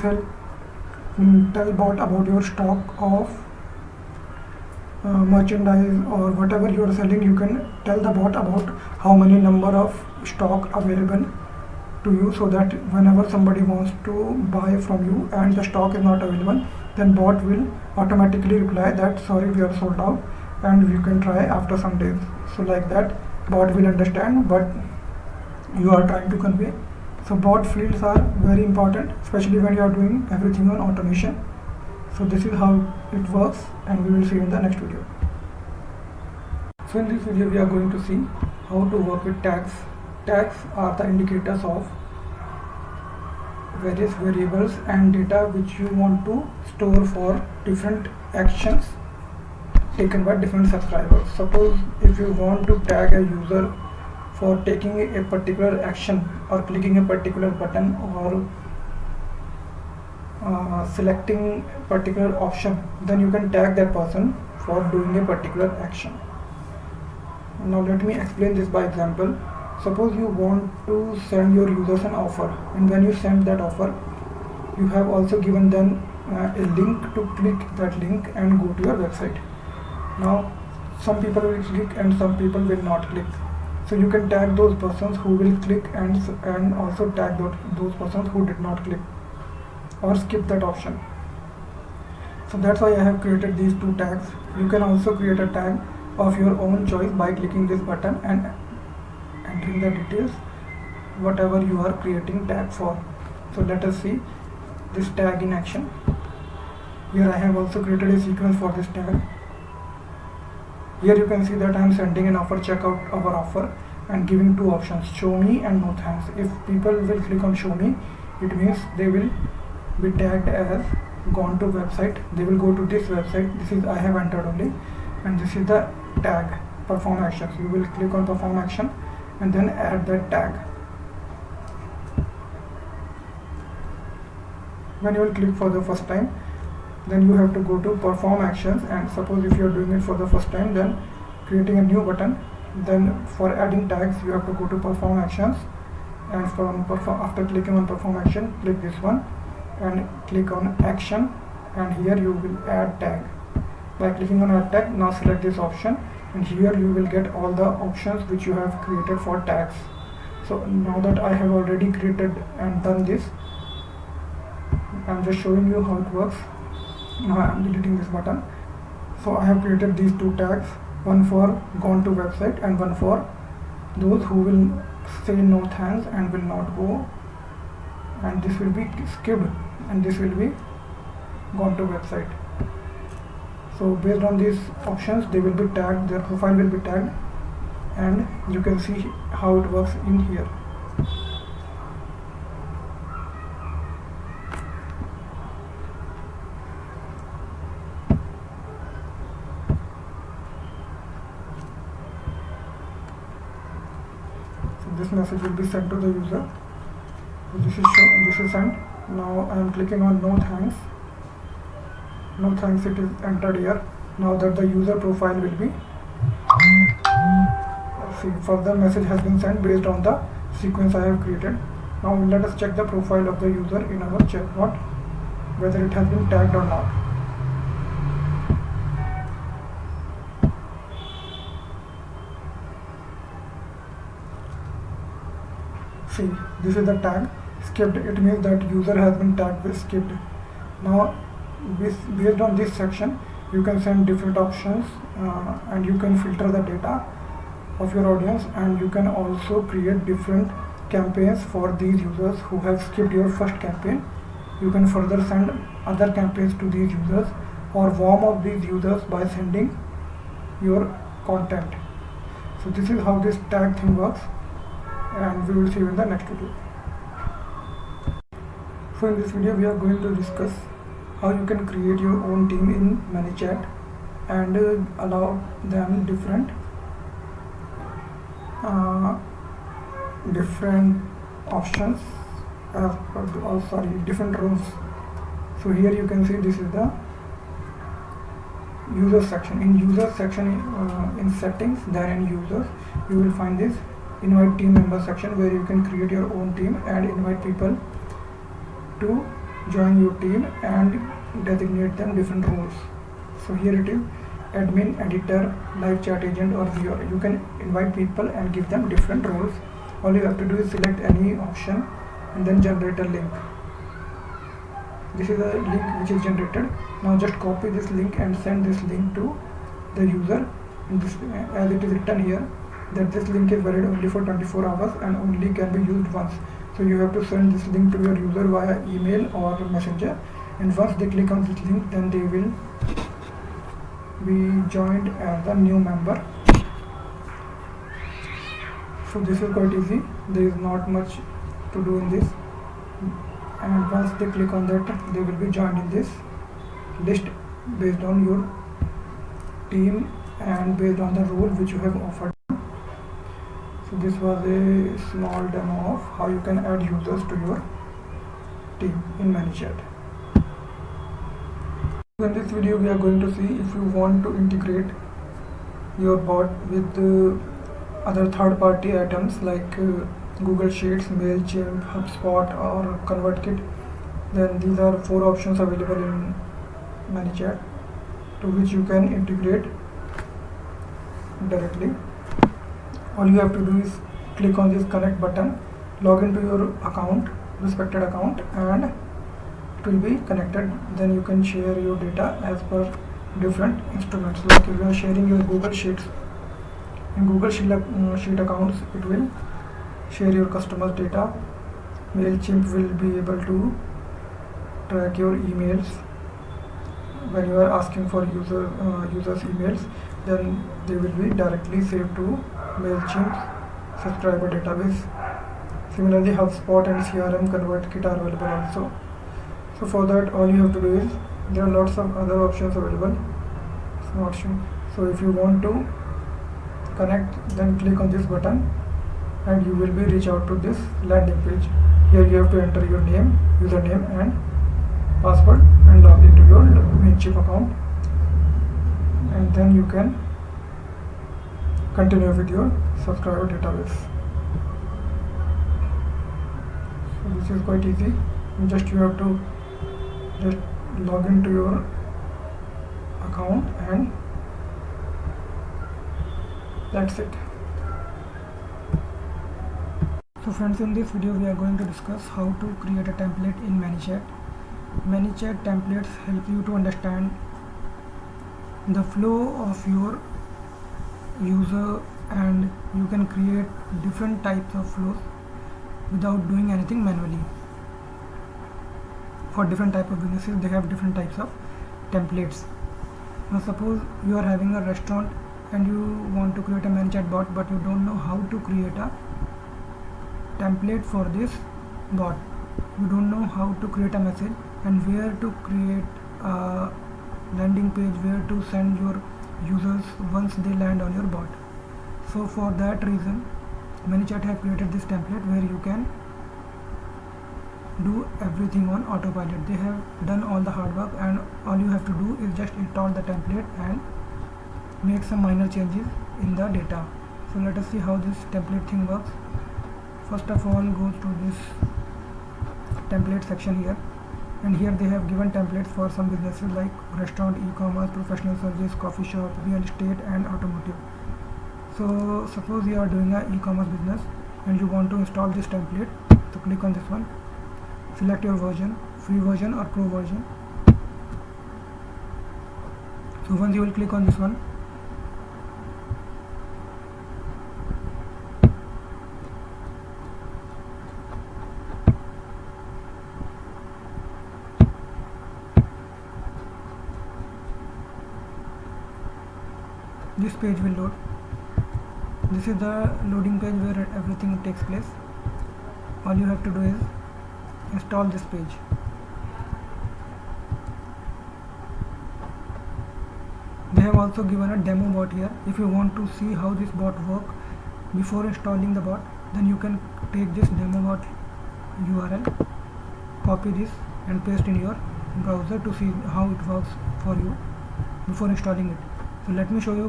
tell bot about your stock of merchandise or whatever you are selling. You can tell the bot about how many number of stock available to you, so that whenever somebody wants to buy from you and the stock is not available, then bot will automatically reply that sorry, we are sold out and you can try after some days. So like that, bot will understand what you are trying to convey. So bot fields are very important, especially when you are doing everything on automation. So this is how it works, and we will see in the next video. So in this video we are going to see how to work with tags. Tags are the indicators of various variables and data which you want to store for different actions taken by different subscribers. Suppose if you want to tag a user for taking a particular action or clicking a particular button or selecting a particular option, then you can tag that person for doing a particular action. Now let me explain this by example. Suppose you want to send your users an offer, and when you send that offer, you have also given them a link to click that link and go to your website. Now some people will click and some people will not click. So you can tag those persons who will click and also tag those persons who did not click or skip that option. So that's why I have created these two tags. You can also create a tag of your own choice by clicking this button and entering the details whatever you are creating tag for. So let us see this tag in action. Here I have also created a sequence for this tag. Here you can see that I am sending an offer, check out our offer, and giving two options, show me and no thanks. If people will click on show me, it means they will be tagged as gone to website. They will go to this website. This is I have entered only, and this is the tag perform actions. You will click on perform action and then add that tag. When you will click for the first time, then you have to go to perform actions, and suppose if you are doing it for the first time, then creating a new button, then for adding tags you have to go to perform actions, and after clicking on perform action, click this one and click on action, and here you will add tag. By clicking on add tag, now select this option, and here you will get all the options which you have created for tags. So now that I have already created and done this, I am just showing you how it works. Now I am deleting this button. So I have created these two tags, one for gone to website and one for those who will say no thanks and will not go, and this will be skipped and this will be gone to website. So based on these options, they will be tagged, their profile will be tagged, and you can see how it works in here. This message will be sent to the user. So this is sent. Now I am clicking on no thanks. No thanks, it is entered here. Now that the user profile will be, see, further message has been sent based on the sequence I have created. Now let us check the profile of the user in our chatbot, whether it has been tagged or not. See, this is the tag skipped. It means that user has been tagged with skipped. Now based on this section, you can send different options and you can filter the data of your audience, and you can also create different campaigns for these users who have skipped your first campaign. You can further send other campaigns to these users or warm up these users by sending your content. So this is how this tag thing works, and we will see you in the next video. So in this video we are going to discuss how you can create your own team in Manychat and allow them different options, different roles. So here you can see this is the user section. In user section, in settings, then in users, you will find this invite team member section, where you can create your own team and invite people to join your team and designate them different roles. So here it is admin, editor, live chat agent or viewer. You can invite people and give them different roles. All you have to do is select any option and then generate a link. This is a link which is generated. Now just copy this link and send this link to the user and this, as it is written here, that this link is valid only for 24 hours and only can be used once. So you have to send this link to your user via email or messenger, and once they click on this link, then they will be joined as a new member. So this is quite easy, there is not much to do in this, and once they click on that, they will be joined in this list based on your team and based on the role which you have offered. So this was a small demo of how you can add users to your team in Manychat. In this video we are going to see if you want to integrate your bot with other third-party items like Google Sheets, Manychat, HubSpot or ConvertKit. Then these are 4 options available in Manychat to which you can integrate directly. All you have to do is click on this connect button, log into your account, respected account, and it will be connected. Then you can share your data as per different instruments. Like if you are sharing your Google Sheets, in Google Sheet accounts, it will share your customers' data. Manychat will be able to track your emails. When you are asking for users' emails, then they will be directly saved to Manychat subscriber database. Similarly, HubSpot and CRM ConvertKit are available also. So for that, all you have to do is, there are lots of other options available. It's not sure. So if you want to connect, then click on this button and you will be reach out to this landing page. Here you have to enter your name, username and password and log into your Manychat account, and then you can continue with your subscriber database. So this is quite easy. You have to just log into your account and that's it. So friends, in this video we are going to discuss how to create a template in Manychat. Manychat templates help you to understand the flow of your user, and you can create different types of flows without doing anything manually. For different type of businesses, they have different types of templates. Now suppose you are having a restaurant and you want to create a Manychat bot, but you don't know how to create a template for this bot. You don't know how to create a message and where to create a landing page, where to send your users once they land on your bot. So for that reason, Manychat have created this template where you can do everything on autopilot. They have done all the hard work, and all you have to do is just install the template and make some minor changes in the data. So let us see how this template thing works. First of all, go to this template section here, and here they have given templates for some businesses like restaurant, e-commerce, professional service, coffee shop, real estate and automotive. So suppose you are doing an e-commerce business and you want to install this template. So click on this one, select your version, free version or pro version. So once you will click on this one, this page will load. This is the loading page where everything takes place. All you have to do is install this page. They have also given a demo bot here. If you want to see how this bot works before installing the bot, then you can take this demo bot URL, copy this and paste in your browser to see how it works for you before installing it. So let me show you,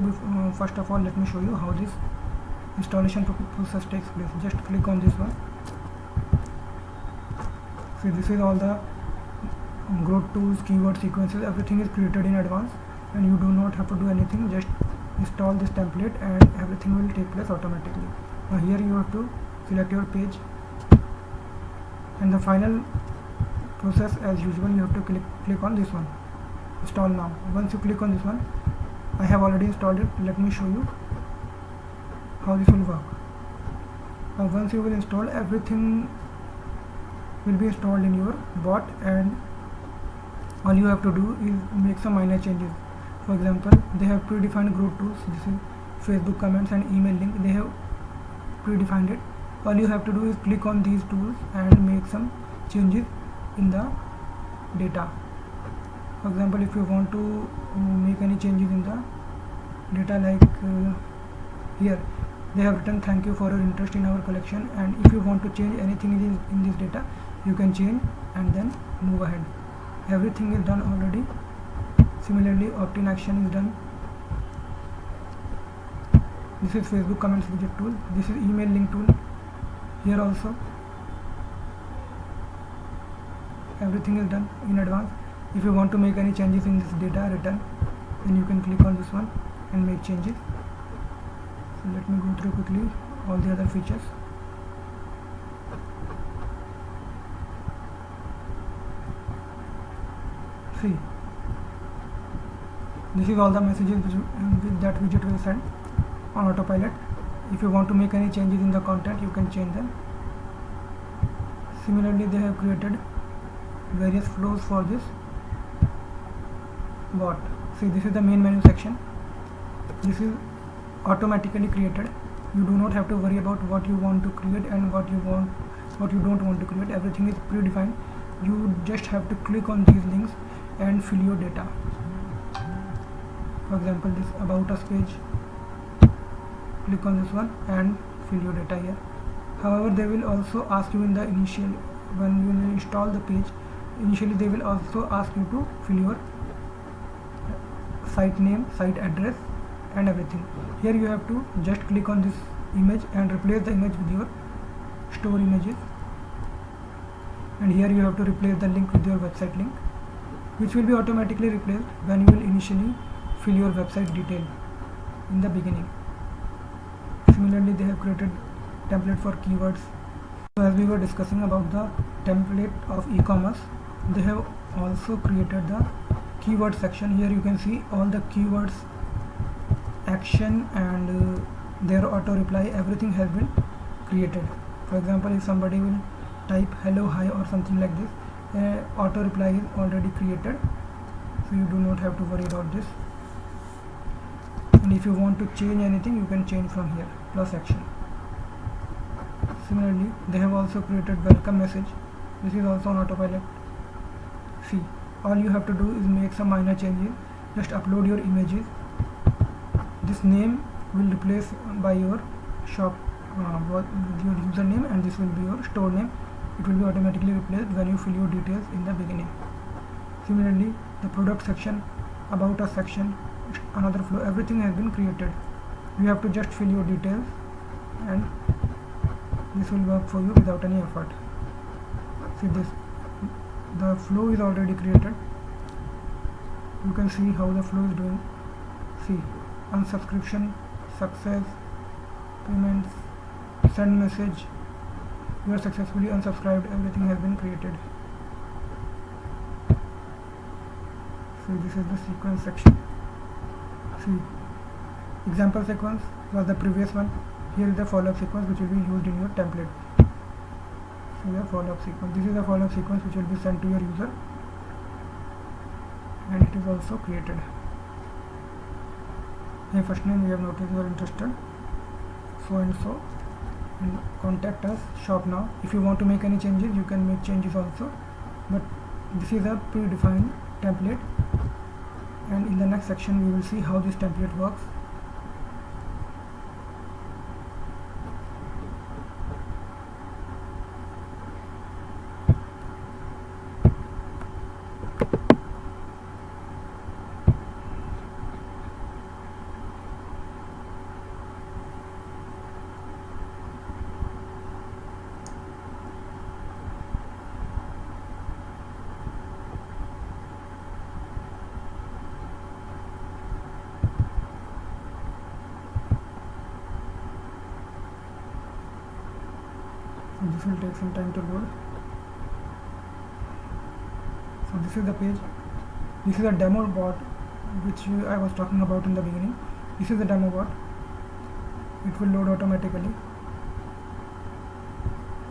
first of all let me show you how this installation process takes place. Just click on this one. See, this is all the growth tools, keyword sequences, everything is created in advance and you do not have to do anything. Just install this template and everything will take place automatically. Now here you have to select your page, and the final process as usual, you have to click on this one, install now. Once you click on this one, I have already installed it. Let me show you how this will work. Now once you will install, everything will be installed in your bot, and all you have to do is make some minor changes. For example, they have predefined group tools. This is Facebook comments and email link. They have predefined it. All you have to do is click on these tools and make some changes in the data. For example, if you want to make any changes in the data, like here they have written thank you for your interest in our collection, and if you want to change anything in this data, you can change and then move ahead. Everything is done already. Similarly, opt-in action is done. This is Facebook comments widget tool. This is email link tool. Here also everything is done in advance. If you want to make any changes in this data return, then you can click on this one and make changes. So let me go through quickly all the other features. See, this is all the messages which that widget will send on autopilot. If you want to make any changes in the content, you can change them. Similarly, they have created various flows for this bot. See, this is the main menu section. This is automatically created. You do not have to worry about what you want to create and what you don't want to create. Everything is predefined. You just have to click on these links and fill your data. For example, this about us page, click on this one and fill your data here. However, they will also ask you in the initial, when you will install the page, initially they will also ask you to fill your site name, site address and everything. Here you have to just click on this image and replace the image with your store images, and here you have to replace the link with your website link, which will be automatically replaced when you will initially fill your website detail in the beginning. Similarly, they have created template for keywords. So as we were discussing about the template of e-commerce, they have also created the keyword section. Here you can see all the keywords, action and their auto reply, everything has been created. For example, if somebody will type hello, hi or something like this, auto reply is already created, so you do not have to worry about this. And if you want to change anything, you can change from here, plus action. Similarly, they have also created welcome message. This is also on autopilot. See, all you have to do is make some minor changes. Just upload your images. This name will replace by your shop with your username, and this will be your store name. It will be automatically replaced when you fill your details in the beginning. Similarly, the product section, about us section, another flow, everything has been created. You have to just fill your details and this will work for you without any effort. See this, the flow is already created. You can see how the flow is doing. See, unsubscription, success, payments, send message, you are successfully unsubscribed, everything has been created. So this is the sequence section. See, example sequence was the previous one. Here is the follow-up sequence which will be used in your template. So the follow-up sequence. This is the follow-up sequence which will be sent to your user, and it is also created. Hey, first name, we have noticed you are interested, so and so, and contact us, shop now. If you want to make any changes, you can make changes also, but this is a predefined template, and in the next section we will see how this template works. This will take some time to load. So this is the page. This is a demo bot which I was talking about in the beginning. This is the demo bot. It will load automatically.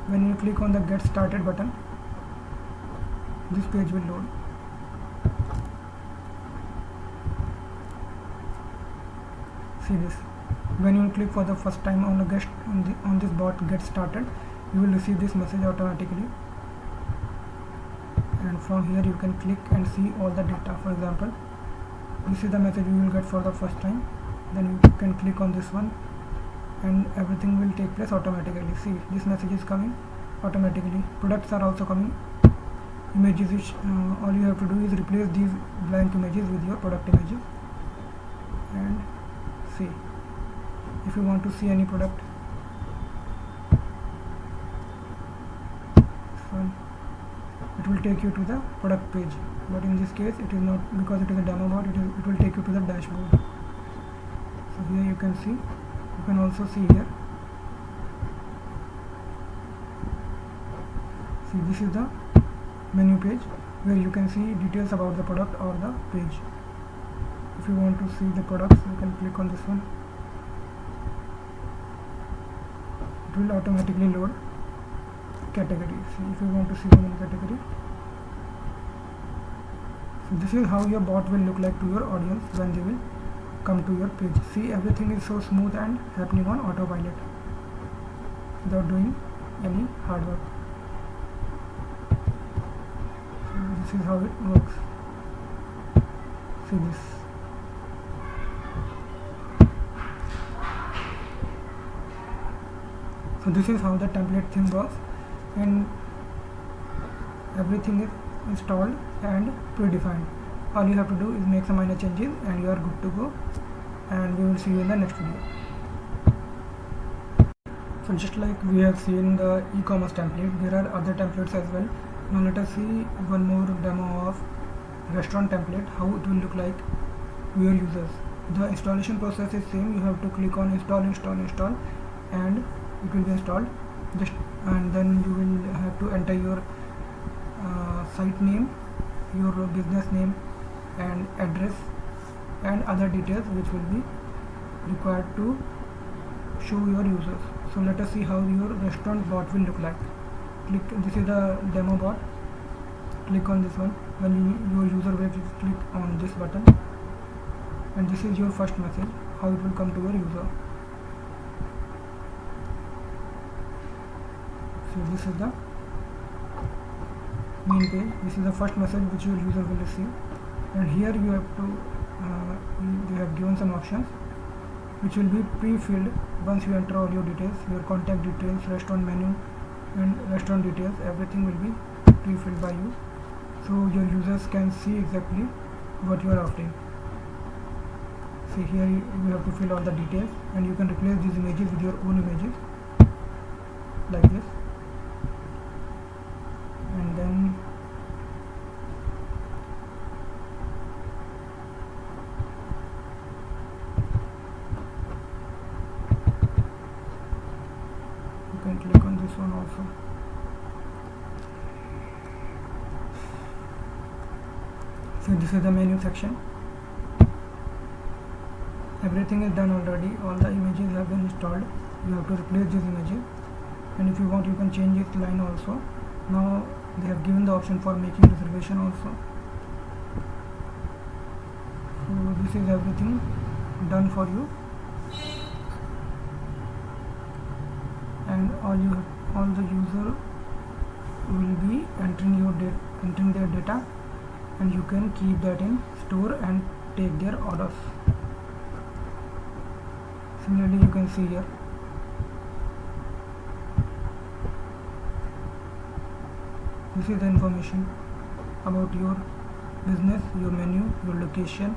When you click on the get started button, this page will load. See this. When you click for the first time on this bot get started, you will receive this message automatically, and from here you can click and see all the data. For example, this is the message you will get for the first time. Then you can click on this one and everything will take place automatically. See, this message is coming automatically. Products are also coming. Images, which all you have to do is replace these blank images with your product images. And see, if you want to see any product, it will take you to the product page, but in this case it is not, because it is a demo bot. It will take you to the dashboard. So here you can see, you can also see here. See, this is the menu page where you can see details about the product or the page. If you want to see the products, you can click on this one. It will automatically load category. See, if you want to see one in category. So this is how your bot will look like to your audience when they will come to your page. See, everything is so smooth and happening on autopilot without doing any hard work. So this is how it works. See this. So this is how the template thing works, and everything is installed and predefined. All you have to do is make some minor changes and you are good to go, and we will see you in the next video. So just like we have seen the e-commerce template, there are other templates as well. Now let us see one more demo of restaurant template, how it will look like to your users. The installation process is same. You have to click on install, and it will be installed. And then you will have to enter your site name, your business name and address, and other details which will be required to show your users. So let us see how your restaurant bot will look like. This is the demo bot. Click on this one. When your user will click on this button, and this is your first message, how it will come to your user. So this is the main page. This is the first message which your user will receive, and here you have to they have given some options which will be pre-filled once you enter all your details, your contact details, restaurant menu and restaurant details. Everything will be pre-filled by you, so your users can see exactly what you are offering. See, here you have to fill all the details, and you can replace these images with your own images like this. And then you can click on this one also. So this is the menu section. Everything is done already. All the images have been installed. You have to replace these images, and if you want you can change its line also. Now they have given the option for making reservation also. So this is everything done for you, and all the user will be entering their data, and you can keep that in store and take their orders. Similarly, you can see here. This is the information about your business, your menu, your location,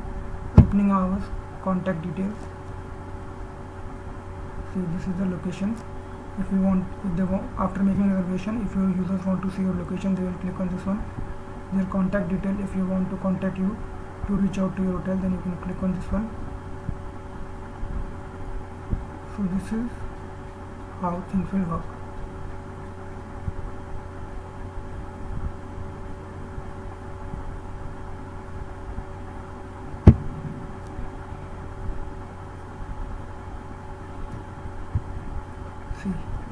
opening hours, contact details. See, this is the location. If you want, after making a reservation, if your users want to see your location, they will click on this one. Their contact detail, if you want to contact you to reach out to your hotel, then you can click on this one. So this is how things will work.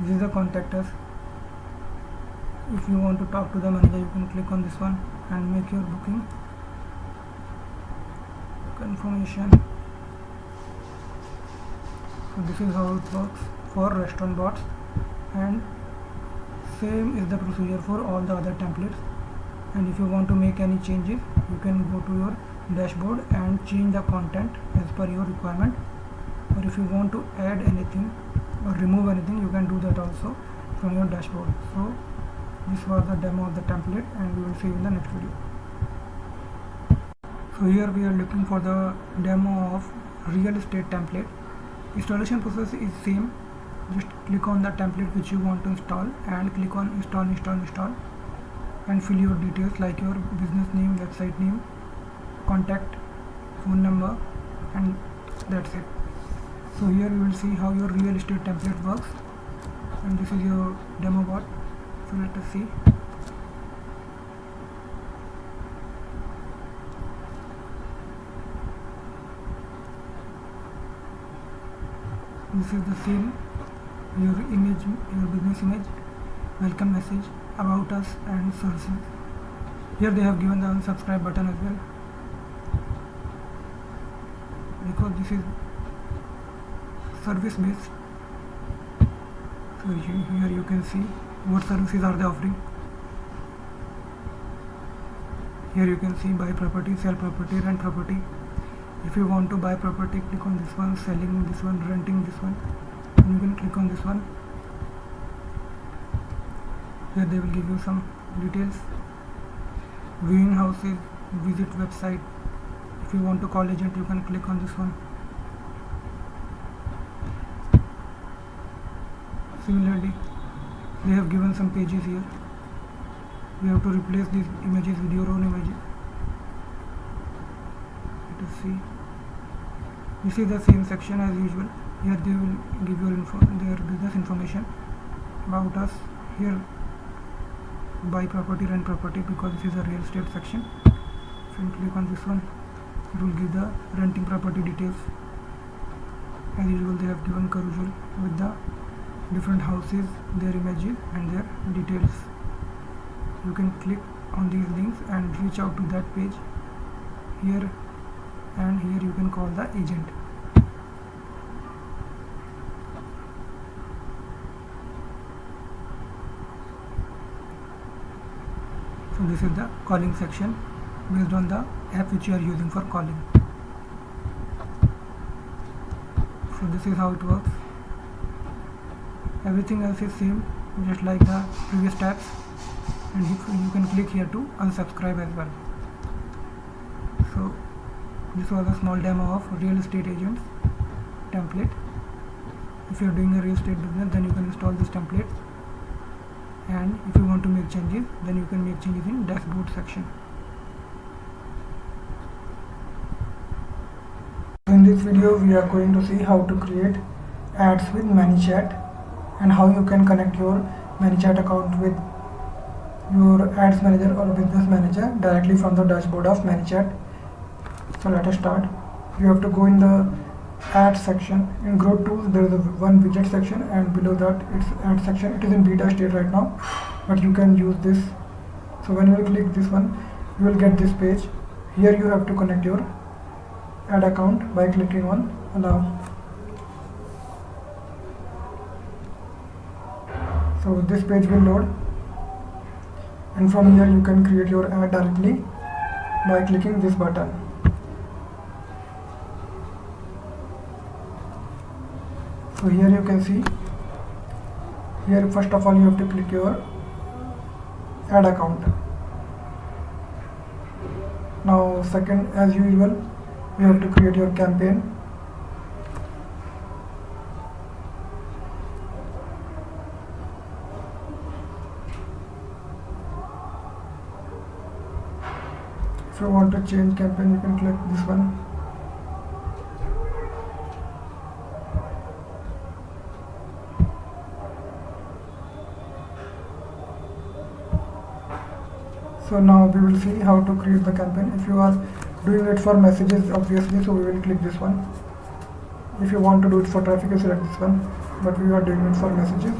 This is the contact us. If you want to talk to the manager, you can click on this one and make your booking confirmation. So this is how it works for restaurant bots, and same is the procedure for all the other templates. And if you want to make any changes, you can go to your dashboard and change the content as per your requirement, or if you want to add anything or remove anything, you can do that also from your dashboard. So this was the demo of the template, and we will see you in the next video. So here we are looking for the demo of real estate template. Installation process is same. Just click on the template which you want to install and click on install, and fill your details like your business name, website name, contact, phone number, and that's it. So here you will see how your real estate template works, and this is your demo bot. So let us see. This is the same, your image, your business image, welcome message, about us, and services. Here they have given the unsubscribe button as well, because this is service based. So here you can see what services are they offering. Here you can see buy property, sell property, rent property. If you want to buy property, click on this one, selling this one, renting this one, and you can click on this one. Here they will give you some details, viewing houses, visit website. If you want to call agent, you can click on this one. Similarly, they have given some pages here. You have to replace these images with your own images. Let us see. This is the same section as usual. Here they will give their business information, about us. Here buy property, rent property, because this is a real estate section. So you click on this one, it will give the renting property details. As usual, they have given carousel with the different houses, their images, and their details. You can click on these links and reach out to that page. Here and here you can call the agent. So this is the calling section based on the app which you are using for calling. So this is how it works. Everything else is same, just like the previous tabs, and you can click here to unsubscribe as well. So this was a small demo of real estate agents template. If you are doing a real estate business, then you can install this template, and if you want to make changes, then you can make changes in dashboard section. In this video we are going to see how to create ads with Manychat, and how you can connect your Manychat account with your ads manager or business manager directly from the dashboard of Manychat. So let us start. You have to go in the ads section. In Growth Tools there is one widget section, and below that it's ad section. It is in beta state right now, but you can use this. So when you will click this one, you will get this page. Here you have to connect your ad account by clicking on allow. So this page will load, and from here you can create your ad directly by clicking this button. So here you can see, here first of all you have to click your ad account. Now second, as usual, you have to create your campaign. If you want to change campaign, you can click this one. So now we will see how to create the campaign. If you are doing it for messages, obviously, so we will click this one. If you want to do it for traffic, you select this one, but we are doing it for messages.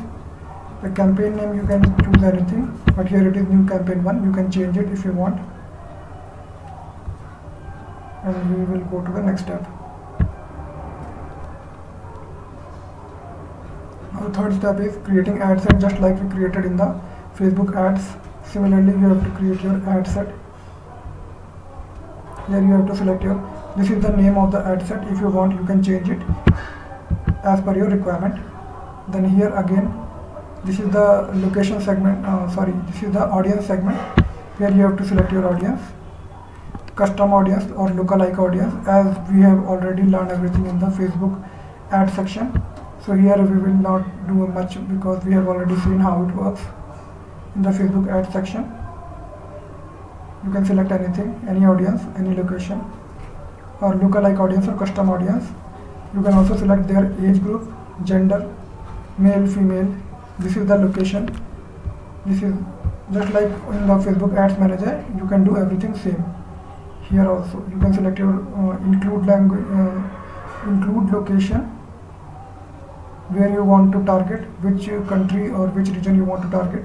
The campaign name you can choose anything, but here it is new campaign 1. You can change it if you want, and we will go to the next step. Now the third step is creating ad set, just like we created in the Facebook ads. Similarly, you have to create your ad set. Here you have to select this is the name of the ad set. If you want, you can change it as per your requirement. Then here again, this is the location segment, this is the audience segment. Here you have to select your audience, custom audience or lookalike audience, as we have already learned everything in the Facebook ad section. So here we will not do much because we have already seen how it works in the Facebook ad section. You can select anything, any audience, any location, or lookalike audience or custom audience. You can also select their age group, gender, male, female. This is the location. This is just like in the Facebook Ads Manager. You can do everything same. Here also you can select your include language, include location, where you want to target, which country or which region you want to target.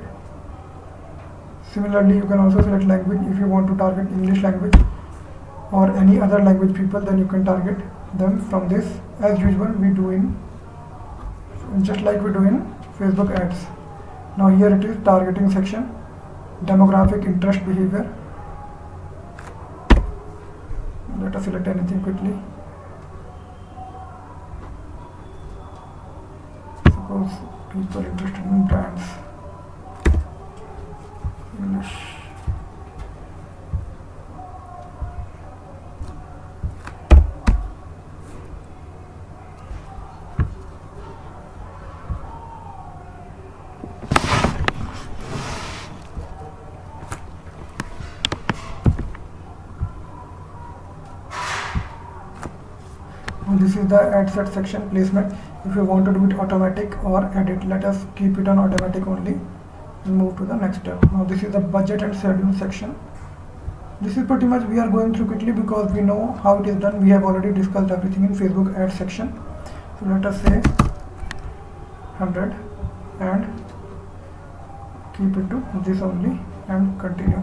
Similarly, you can also select language. If you want to target English language or any other language people, then you can target them from this. As usual, we do in just like we do in Facebook ads. Now here it is targeting section, demographic, interest, behavior. Let us select anything quickly. Suppose people interested in brands, English. This is the ad set section placement. If you want to do it automatic or edit, let us keep it on automatic only and move to the next step. Now this is the budget and schedule section. This is pretty much we are going through quickly because we know how it is done. We have already discussed everything in Facebook ad section. So let us say 100 and keep it to this only and continue.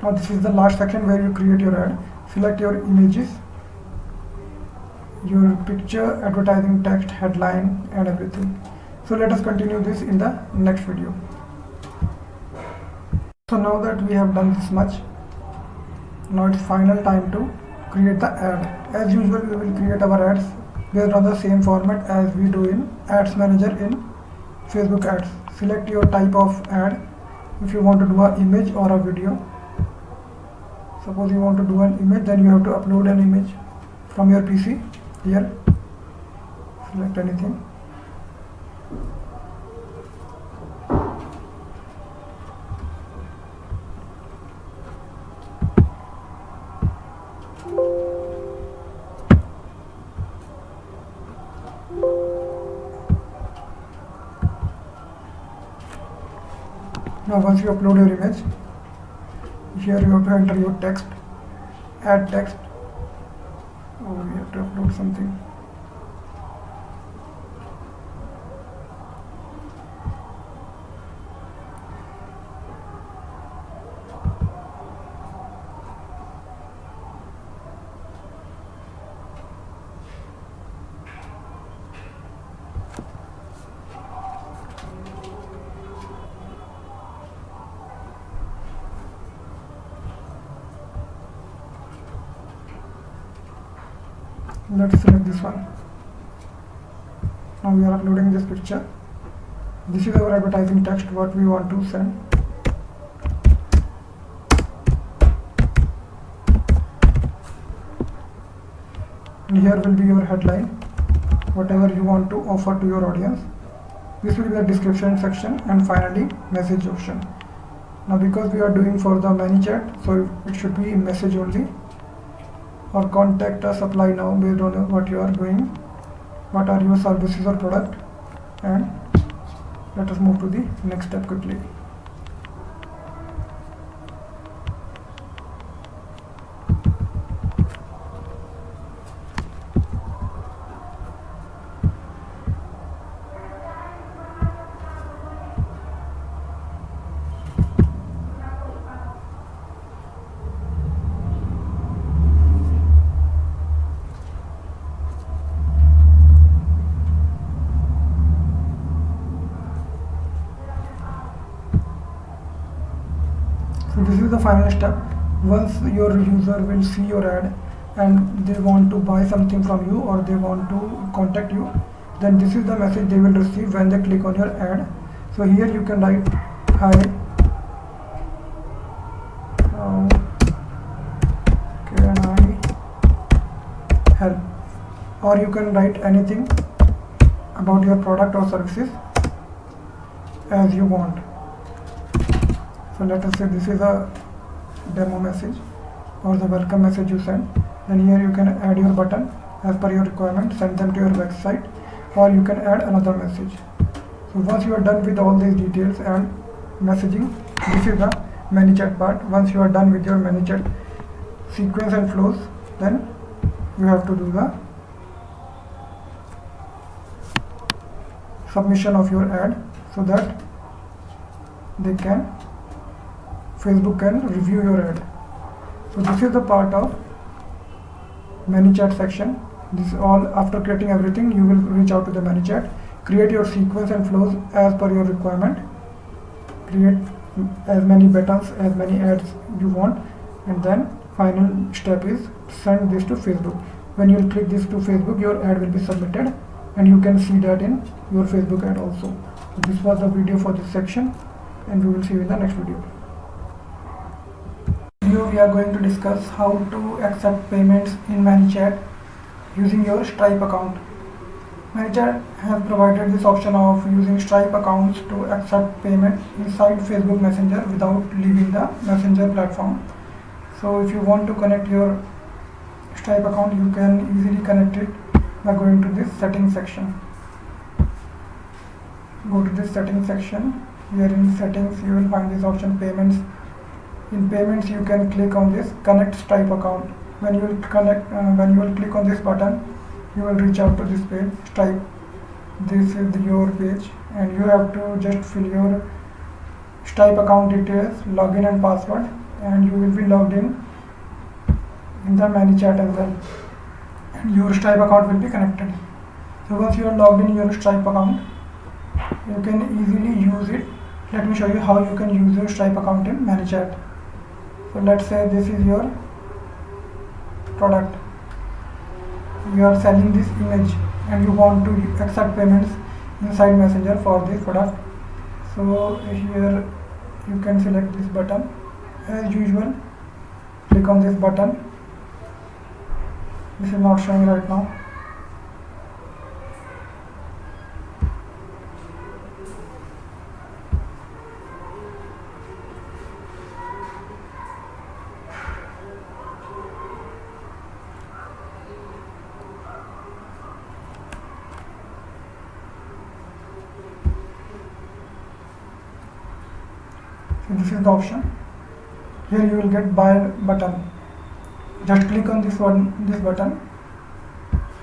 Now this is the last section where you create your ad. Select your images, your picture, advertising text, headline and everything. So let us continue this in the next video. So now that we have done this much, now it's final time to create the ad. As usual, we will create our ads based on the same format as we do in Ads Manager in Facebook ads. Select your type of ad. If you want to do an image or a video, suppose you want to do an image, then you have to upload an image from your PC. Here, select anything. Now once you upload your image, here you have to enter your text, add text. Oh, we have to upload something. Let's select this one. Now we are uploading this picture. This is our advertising text, what we want to send. And here will be your headline, whatever you want to offer to your audience. This will be the description section, and finally message option. Now because we are doing for the Manychat, so it should be message only. Or contact us, apply now, based on what you are doing, what are your services or product. And let us move to the next step quickly. is the final step. Once your user will see your ad and they want to buy something from you or they want to contact you, then this is the message they will receive when they click on your ad. So here you can write, hi, how can I help? Or you can write anything about your product or services as you want. So let us say this is a demo message or the welcome message you send. Then here you can add your button as per your requirement, send them to your website, or you can add another message. So once you are done with all these details and messaging, this is the Manychat part. Once you are done with your Manychat sequence and flows, then you have to do the submission of your ad so that Facebook can review your ad. So this is the part of Manychat section. This all after creating everything, you will reach out to the Manychat, create your sequence and flows as per your requirement, create as many buttons, as many ads you want, and then final step is send this to Facebook. When you click this to Facebook, your ad will be submitted and you can see that in your Facebook ad also. So this was the video for this section, and we will see you in the next video. We are going to discuss how to accept payments in Manychat using your Stripe account. Manychat has provided this option of using Stripe accounts to accept payment inside Facebook Messenger without leaving the Messenger platform. So if you want to connect your Stripe account, you can easily connect it by going to this settings section. Go to this settings section. Here in settings you will find this option payments. In payments you can click on this connect Stripe account. When you will click on this button, you will reach out to this page, Stripe. This is your page and you have to just fill your Stripe account details, login and password, and you will be logged in the Manychat as well, and your Stripe account will be connected. So once you are logged in your Stripe account, you can easily use it. Let me show you how you can use your Stripe account in Manychat. So let's say this is your product. You are selling this image and you want to accept payments inside Messenger for this product. So here you can select this button. As usual, click on this button. This is not showing right now. So this is the option. Here you will get buy button. Just click on this button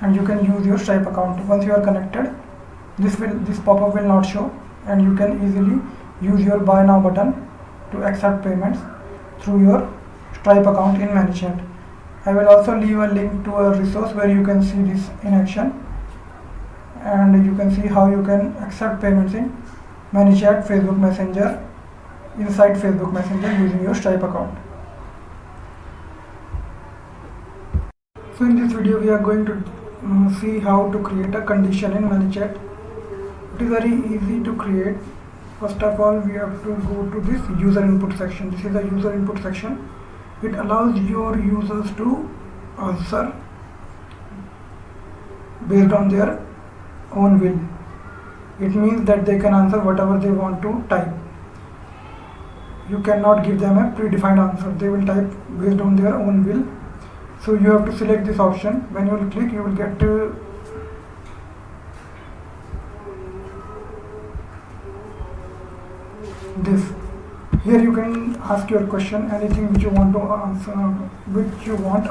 and you can use your Stripe account. Once you are connected, this pop-up will not show, and you can easily use your buy now button to accept payments through your Stripe account in Manychat. I will also leave a link to a resource where you can see this in action, and you can see how you can accept payments in Manychat Facebook Messenger inside Facebook Messenger using your Stripe account. So in this video we are going to see how to create a condition in Manychat. It is very easy to create. First of all, we have to go to this user input section. This is the user input section. It allows your users to answer based on their own will. It means that they can answer whatever they want to type. You cannot give them a predefined answer. They will type based on their own will. So you have to select this option. When you will click, you will get this. Here you can ask your question, anything which you want to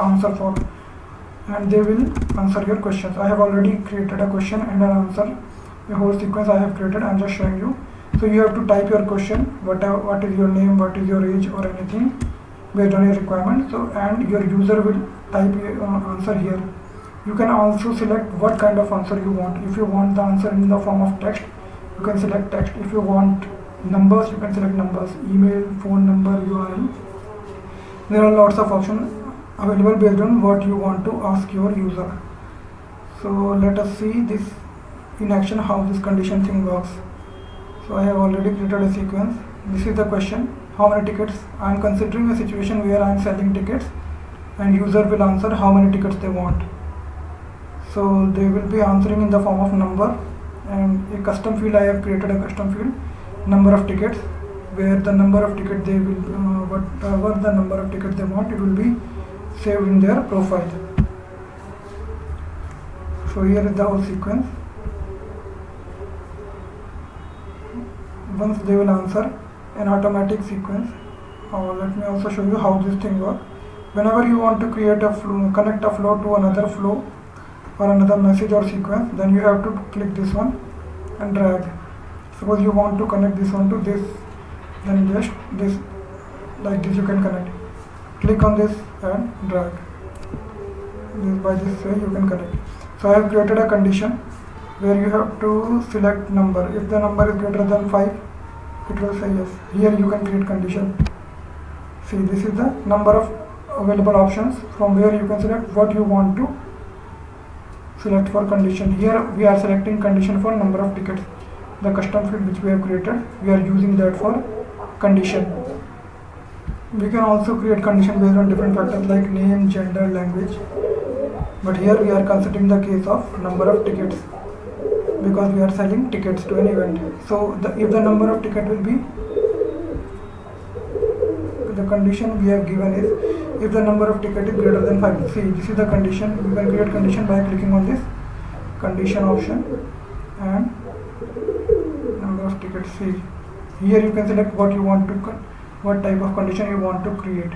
answer for, and they will answer your questions. I have already created a question and an answer. The whole sequence I have created. I am just showing you. So you have to type your question, what is your name, what is your age, or anything based on your requirement. So and your user will type answer here. You can also select what kind of answer you want. If you want the answer in the form of text, you can select text. If you want numbers, you can select numbers, email, phone number, URL, There are lots of options available based on what you want to ask your user. So let us see this in action, how this condition thing works. So I have already created a sequence. This is the question: how many tickets? I am considering a situation where I am selling tickets and user will answer how many tickets they want. So they will be answering in the form of number, and a custom field, I have created a custom field, number of tickets, where the number of tickets they will whatever the number of tickets they want, it will be saved in their profile. So here is the whole sequence. Once they will answer an automatic sequence. Let me also show you how this thing works. Whenever you want to create a flow, connect a flow to another flow or another message or sequence, then you have to click this one and drag. Suppose you want to connect this one to this, then just this, like this you can connect. Click on this and drag. By this way you can connect. So I have created a condition where you have to select number. If the number is greater than 5, it will say yes. Here you can create condition. See, this is the number of available options from where you can select what you want to select for condition. Here we are selecting condition for number of tickets. The custom field which we have created, we are using that for condition. We can also create condition based on different factors like name, gender, language. But here we are considering the case of number of tickets, because we are selling tickets to an event. So if the number of ticket will be, the condition we have given is if the number of ticket is greater than 5. See, this is the condition. You can create condition by clicking on this condition option and number of tickets. See, here you can select what you want to, what type of condition you want to create.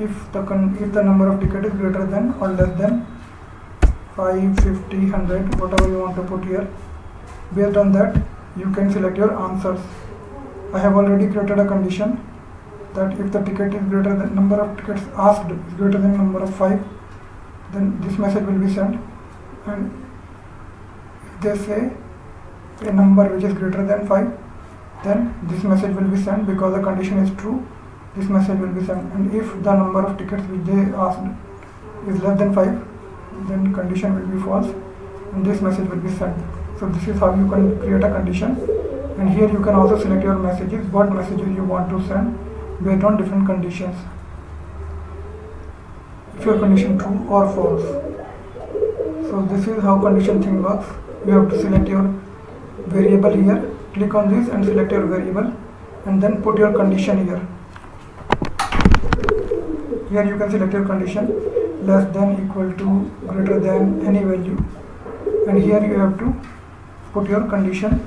If the number of ticket is greater than or less than 5, 50, 100, whatever you want to put here. Based on that, you can select your answers. I have already created a condition that if the ticket is greater than number of tickets asked is greater than number of 5, then this message will be sent. And if they say a number which is greater than 5, then this message will be sent. Because the condition is true, this message will be sent. And if the number of tickets which they asked is less than 5, then condition will be false and this message will be sent. So this is how you can create a condition. And here you can also select your messages, what messages you want to send based on different conditions. If your condition true or false. So this is how condition thing works. You have to select your variable here, click on this and select your variable and then put your condition here. Here you can select your condition less than, equal to, greater than, any value, and here you have to put your condition.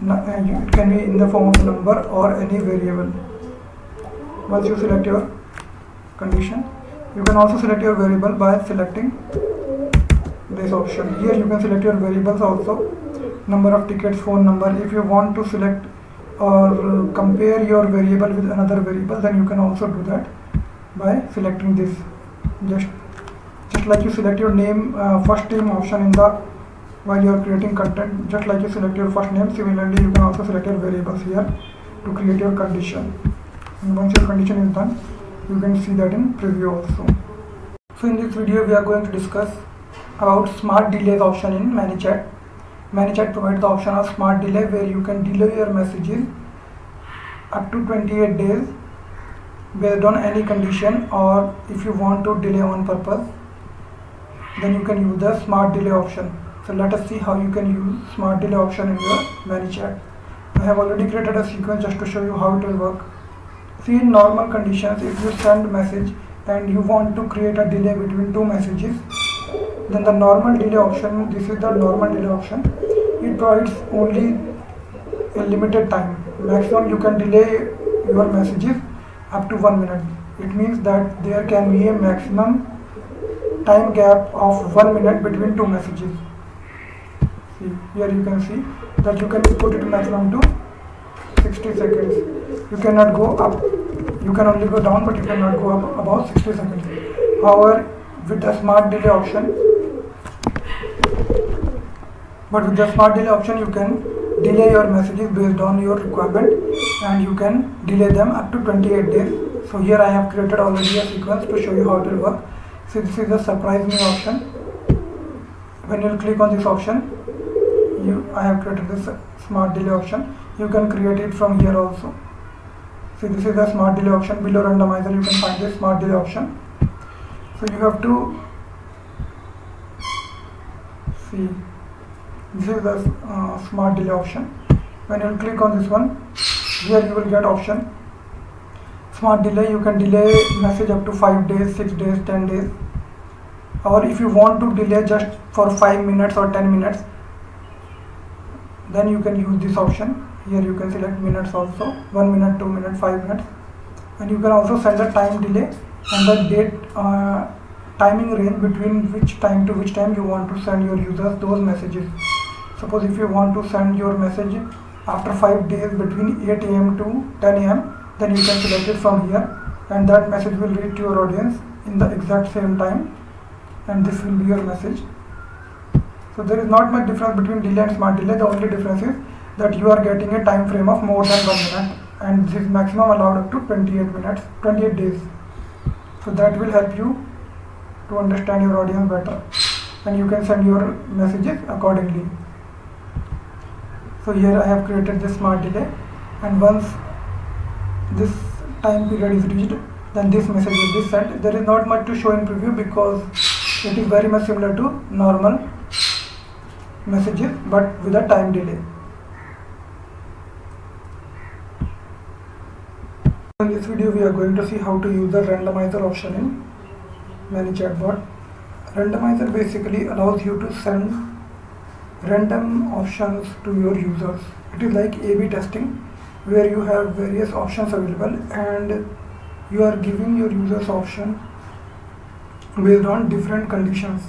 It can be in the form of number or any variable. Once you select your condition, you can also select your variable by selecting this option. Here you can select your variables also, number of tickets, phone number. If you want to select or compare your variable with another variable, then you can also do that by selecting this. Just like you select your name, first name option in the while you are creating content, just like you select your first name, similarly you can also select your variables here to create your condition. And once your condition is done, you can see that in preview also. So in this video we are going to discuss about smart delays option in Manychat. Manychat provides the option of smart delay where you can delay your messages up to 28 days based on any condition, or if you want to delay on purpose, then you can use the smart delay option. So let us see how you can use smart delay option in your Manychat. I have already created a sequence just to show you how it will work. See, in normal conditions, if you send message and you want to create a delay between two messages, then the normal delay option, this is the normal delay option, it provides only a limited time. Maximum you can delay your messages up to 1 minute. It means that there can be a maximum time gap of 1 minute between two messages. See, here you can see that you can put it maximum to 60 seconds. You cannot go up, you can only go down, but you cannot go up about 60 seconds. However, with the smart delay option, you can delay your messages based on your requirement, and you can delay them up to 28 days So here I have created already a sequence to show you how it will work. So this is the surprise me option. When you click on this option, I have created this smart delay option. You can create it from here also. See, this is the smart delay option. Below randomizer you can find this smart delay option. So you have to see, this is the smart delay option. When you click on this one, here you will get option smart delay. You can delay message up to 5 days, 6 days, 10 days, or if you want to delay just for 5 minutes or 10 minutes, then you can use this option. Here you can select minutes also, 1 minute, 2 minutes, 5 minutes, and you can also set the time delay and the date timing range between which time to which time you want to send your users those messages. Suppose if you want to send your message after 5 days between 8 AM to 10 AM, then you can select it from here, and that message will reach to your audience in the exact same time, and this will be your message. So there is not much difference between delay and smart delay. The only difference is that you are getting a time frame of more than 1 minute, and this is maximum allowed up to 28 days. So that will help you to understand your audience better, and you can send your messages accordingly. So here I have created this smart delay, and once this time period is reached, then this message will be sent. There is not much to show in preview because it is very much similar to normal messages but with a time delay. In this video we are going to see how to use the randomizer option in Manychat Chatbot. Randomizer basically allows you to send random options to your users. It is like A/B testing, where you have various options available and you are giving your users option based on different conditions.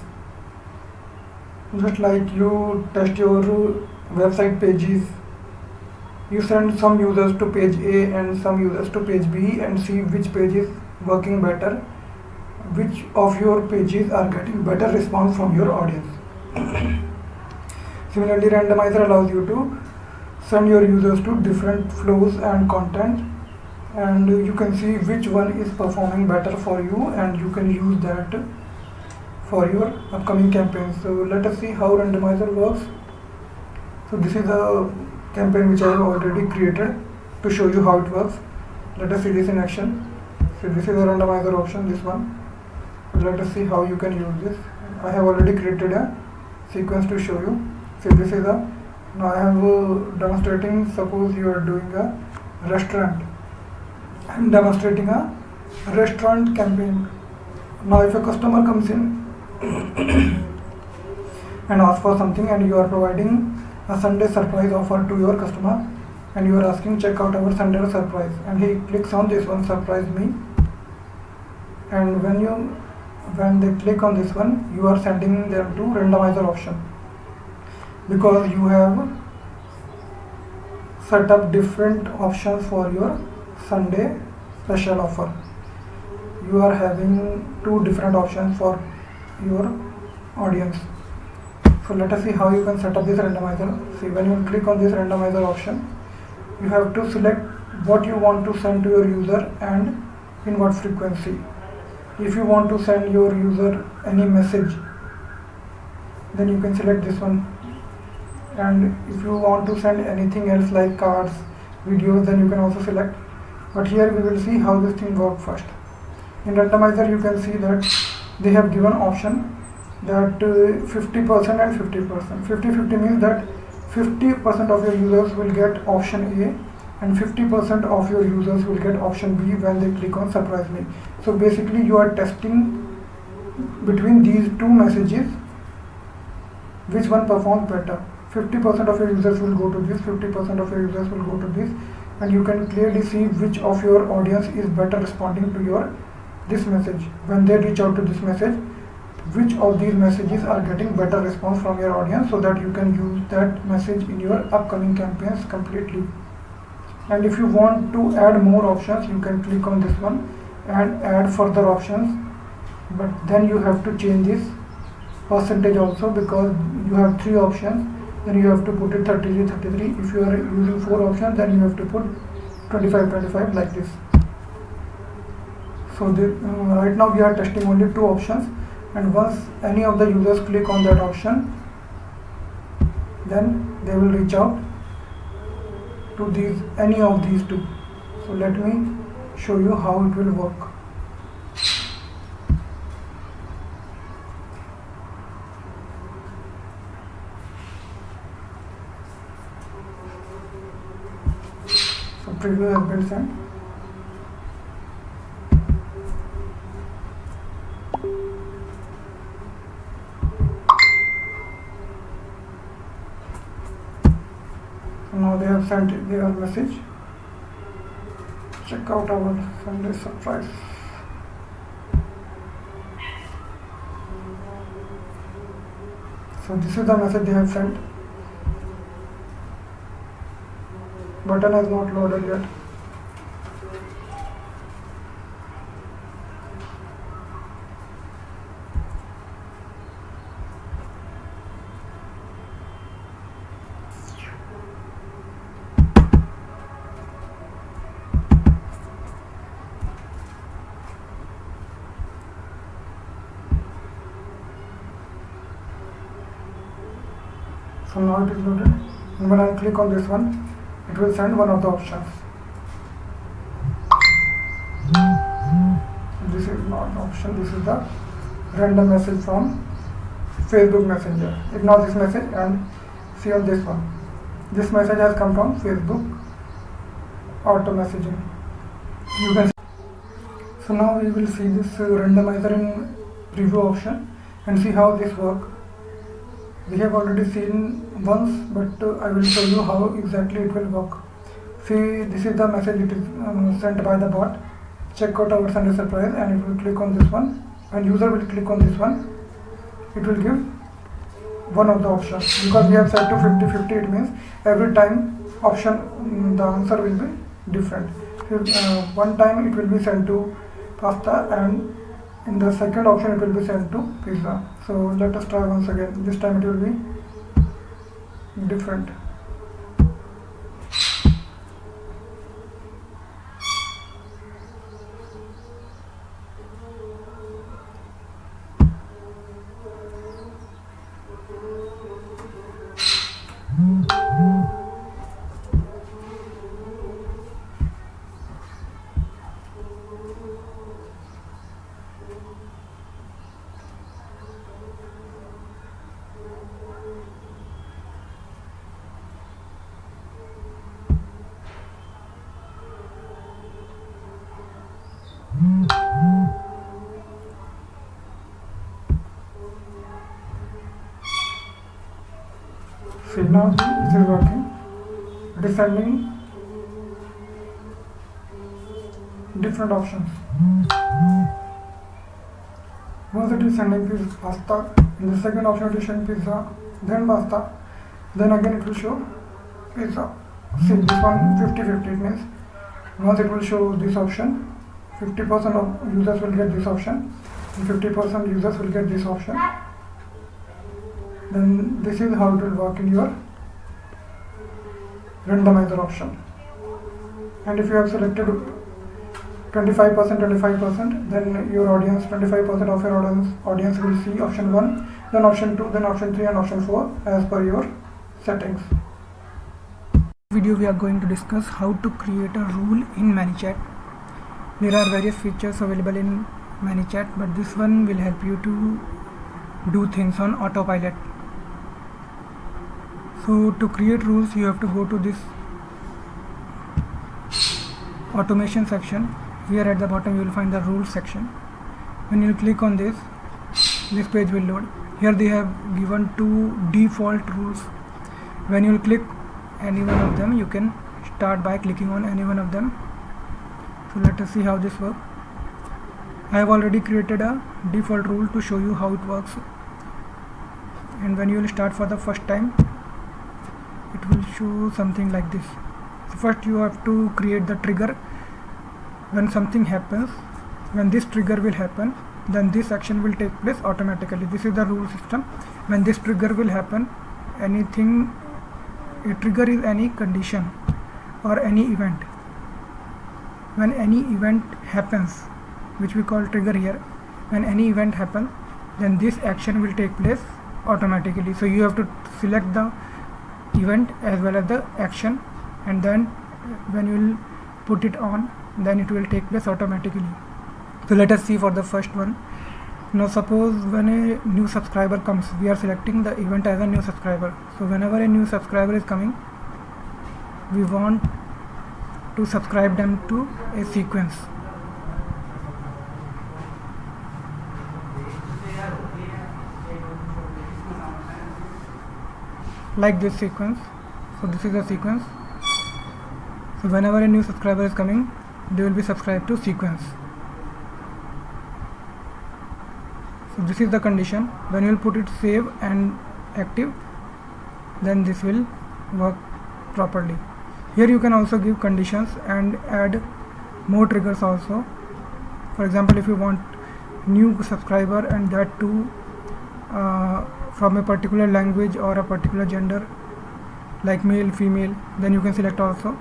Just like you test your website pages, you send some users to page A and some users to page B and see which page is working better, which of your pages are getting better response from your audience. Similarly, randomizer allows you to send your users to different flows and content, and you can see which one is performing better for you, and you can use that for your upcoming campaigns. So let us see how randomizer works. So this is a campaign which I have already created to show you how it works. Let us see this in action. So this is a randomizer option, this one. Let us see how you can use this. I have already created a sequence to show you. So this is a, now I have demonstrating, suppose you are doing a restaurant. I am demonstrating a restaurant campaign. Now if a customer comes in and asks for something, and you are providing a Sunday surprise offer to your customer, and you are asking check out our Sunday surprise, and he clicks on this one, surprise me, and when they click on this one, you are sending them to randomizer option, because you have set up different options for your Sunday special offer. You are having 2 different options for your audience. So let us see how you can set up this randomizer. See, when you click on this randomizer option, you have to select what you want to send to your user and in what frequency. If you want to send your user any message, then you can select this one, and if you want to send anything else like cards, videos, then you can also select. But here we will see how this thing works first. In randomizer you can see that they have given option that 50% and 50%. 50-50 means that 50% of your users will get option A and 50% of your users will get option B when they click on surprise me. So basically you are testing between these 2 messages which one performs better. 50% of your users will go to this, 50% of your users will go to this, and you can clearly see which of your audience is better responding to this message. When they reach out to this message, which of these messages are getting better response from your audience, so that you can use that message in your upcoming campaigns completely. And if you want to add more options, you can click on this one and add further options, but then you have to change this percentage also, because you have 3 options, then you have to put it 33. If you are using 4 options, then you have to put 25 like this. So right now we are testing only two options, and once any of the users click on that option, then they will reach out to any of these two. So let me show you how it will work. So preview has been sent. So now they have sent their message. Check out our Sunday surprise. So this is the message they have sent. Button has not loaded yet. So now it is loaded, and when I click on this one, it will send one of the options. This is not the option, this is the random message from Facebook Messenger. Ignore this message and see on this one. This message has come from Facebook auto messaging. You can see. So now we will see this randomizer in preview option and see how this works. We have already seen once, but I will show you how exactly it will work. See, this is the message it is sent by the bot. Check out our Sunday surprise, and it will click on this one. When user will click on this one, it will give one of the options. Because we have set to 50-50, it means every time option the answer will be different. One time it will be sent to pasta, and in the second option it will be sent to pizza. So let us try once again. This time it will be different. See, now this is working. It is sending different options. Once it is sending pasta, in the second option it is showing pizza, then pasta, then again it will show pizza. See, this one 50-50, it means once it will show this option, 50% of users will get this option and 50% users will get this option. Then this is how it will work in your randomizer option. And if you have selected 25%, then your audience, 25% of your audience will see option 1, then option 2, then option 3 and option 4 as per your settings. Video we are going to discuss how to create a rule in Manychat. There are various features available in Manychat, but this one will help you to do things on autopilot. So to create rules, you have to go to this automation section. Here at the bottom you will find the rules section. When you click on this page will load. Here they have given 2 default rules. When you click any one of them, you can start by clicking on any one of them. So let us see how this works. I have already created a default rule to show you how it works. And when you will start for the first time, it will show something like this. So first you have to create the trigger. When something happens, when this trigger will happen, then this action will take place automatically. This is the rule system. When this trigger will happen, anything, a trigger is any condition or any event. When any event happens, which we call trigger here. When any event happens, then this action will take place automatically. So you have to select the event as well as the action, and then when you will put it on, then it will take place automatically. So let us see for the first one. Now suppose when a new subscriber comes, we are selecting the event as a new subscriber. So whenever a new subscriber is coming, we want to subscribe them to a sequence. Like this sequence. So this is a sequence. So whenever a new subscriber is coming, they will be subscribed to sequence. So this is the condition. When you will put it save and active, then this will work properly. Here you can also give conditions and add more triggers also. For example, if you want new subscriber and that too from a particular language or a particular gender, like male, female, then you can select also,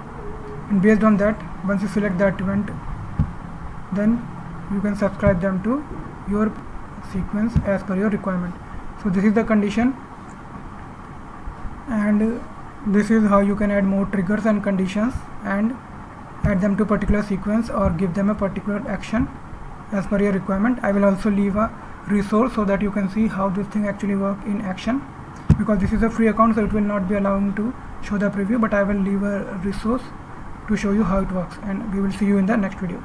and based on that, once you select that event, then you can subscribe them to your sequence as per your requirement. So this is the condition, and this is how you can add more triggers and conditions and add them to particular sequence or give them a particular action as per your requirement. I will also leave a resource so that you can see how this thing actually work in action, because this is a free account, so it will not be allowing to show the preview, but I will leave a resource to show you how it works, and we will see you in the next video.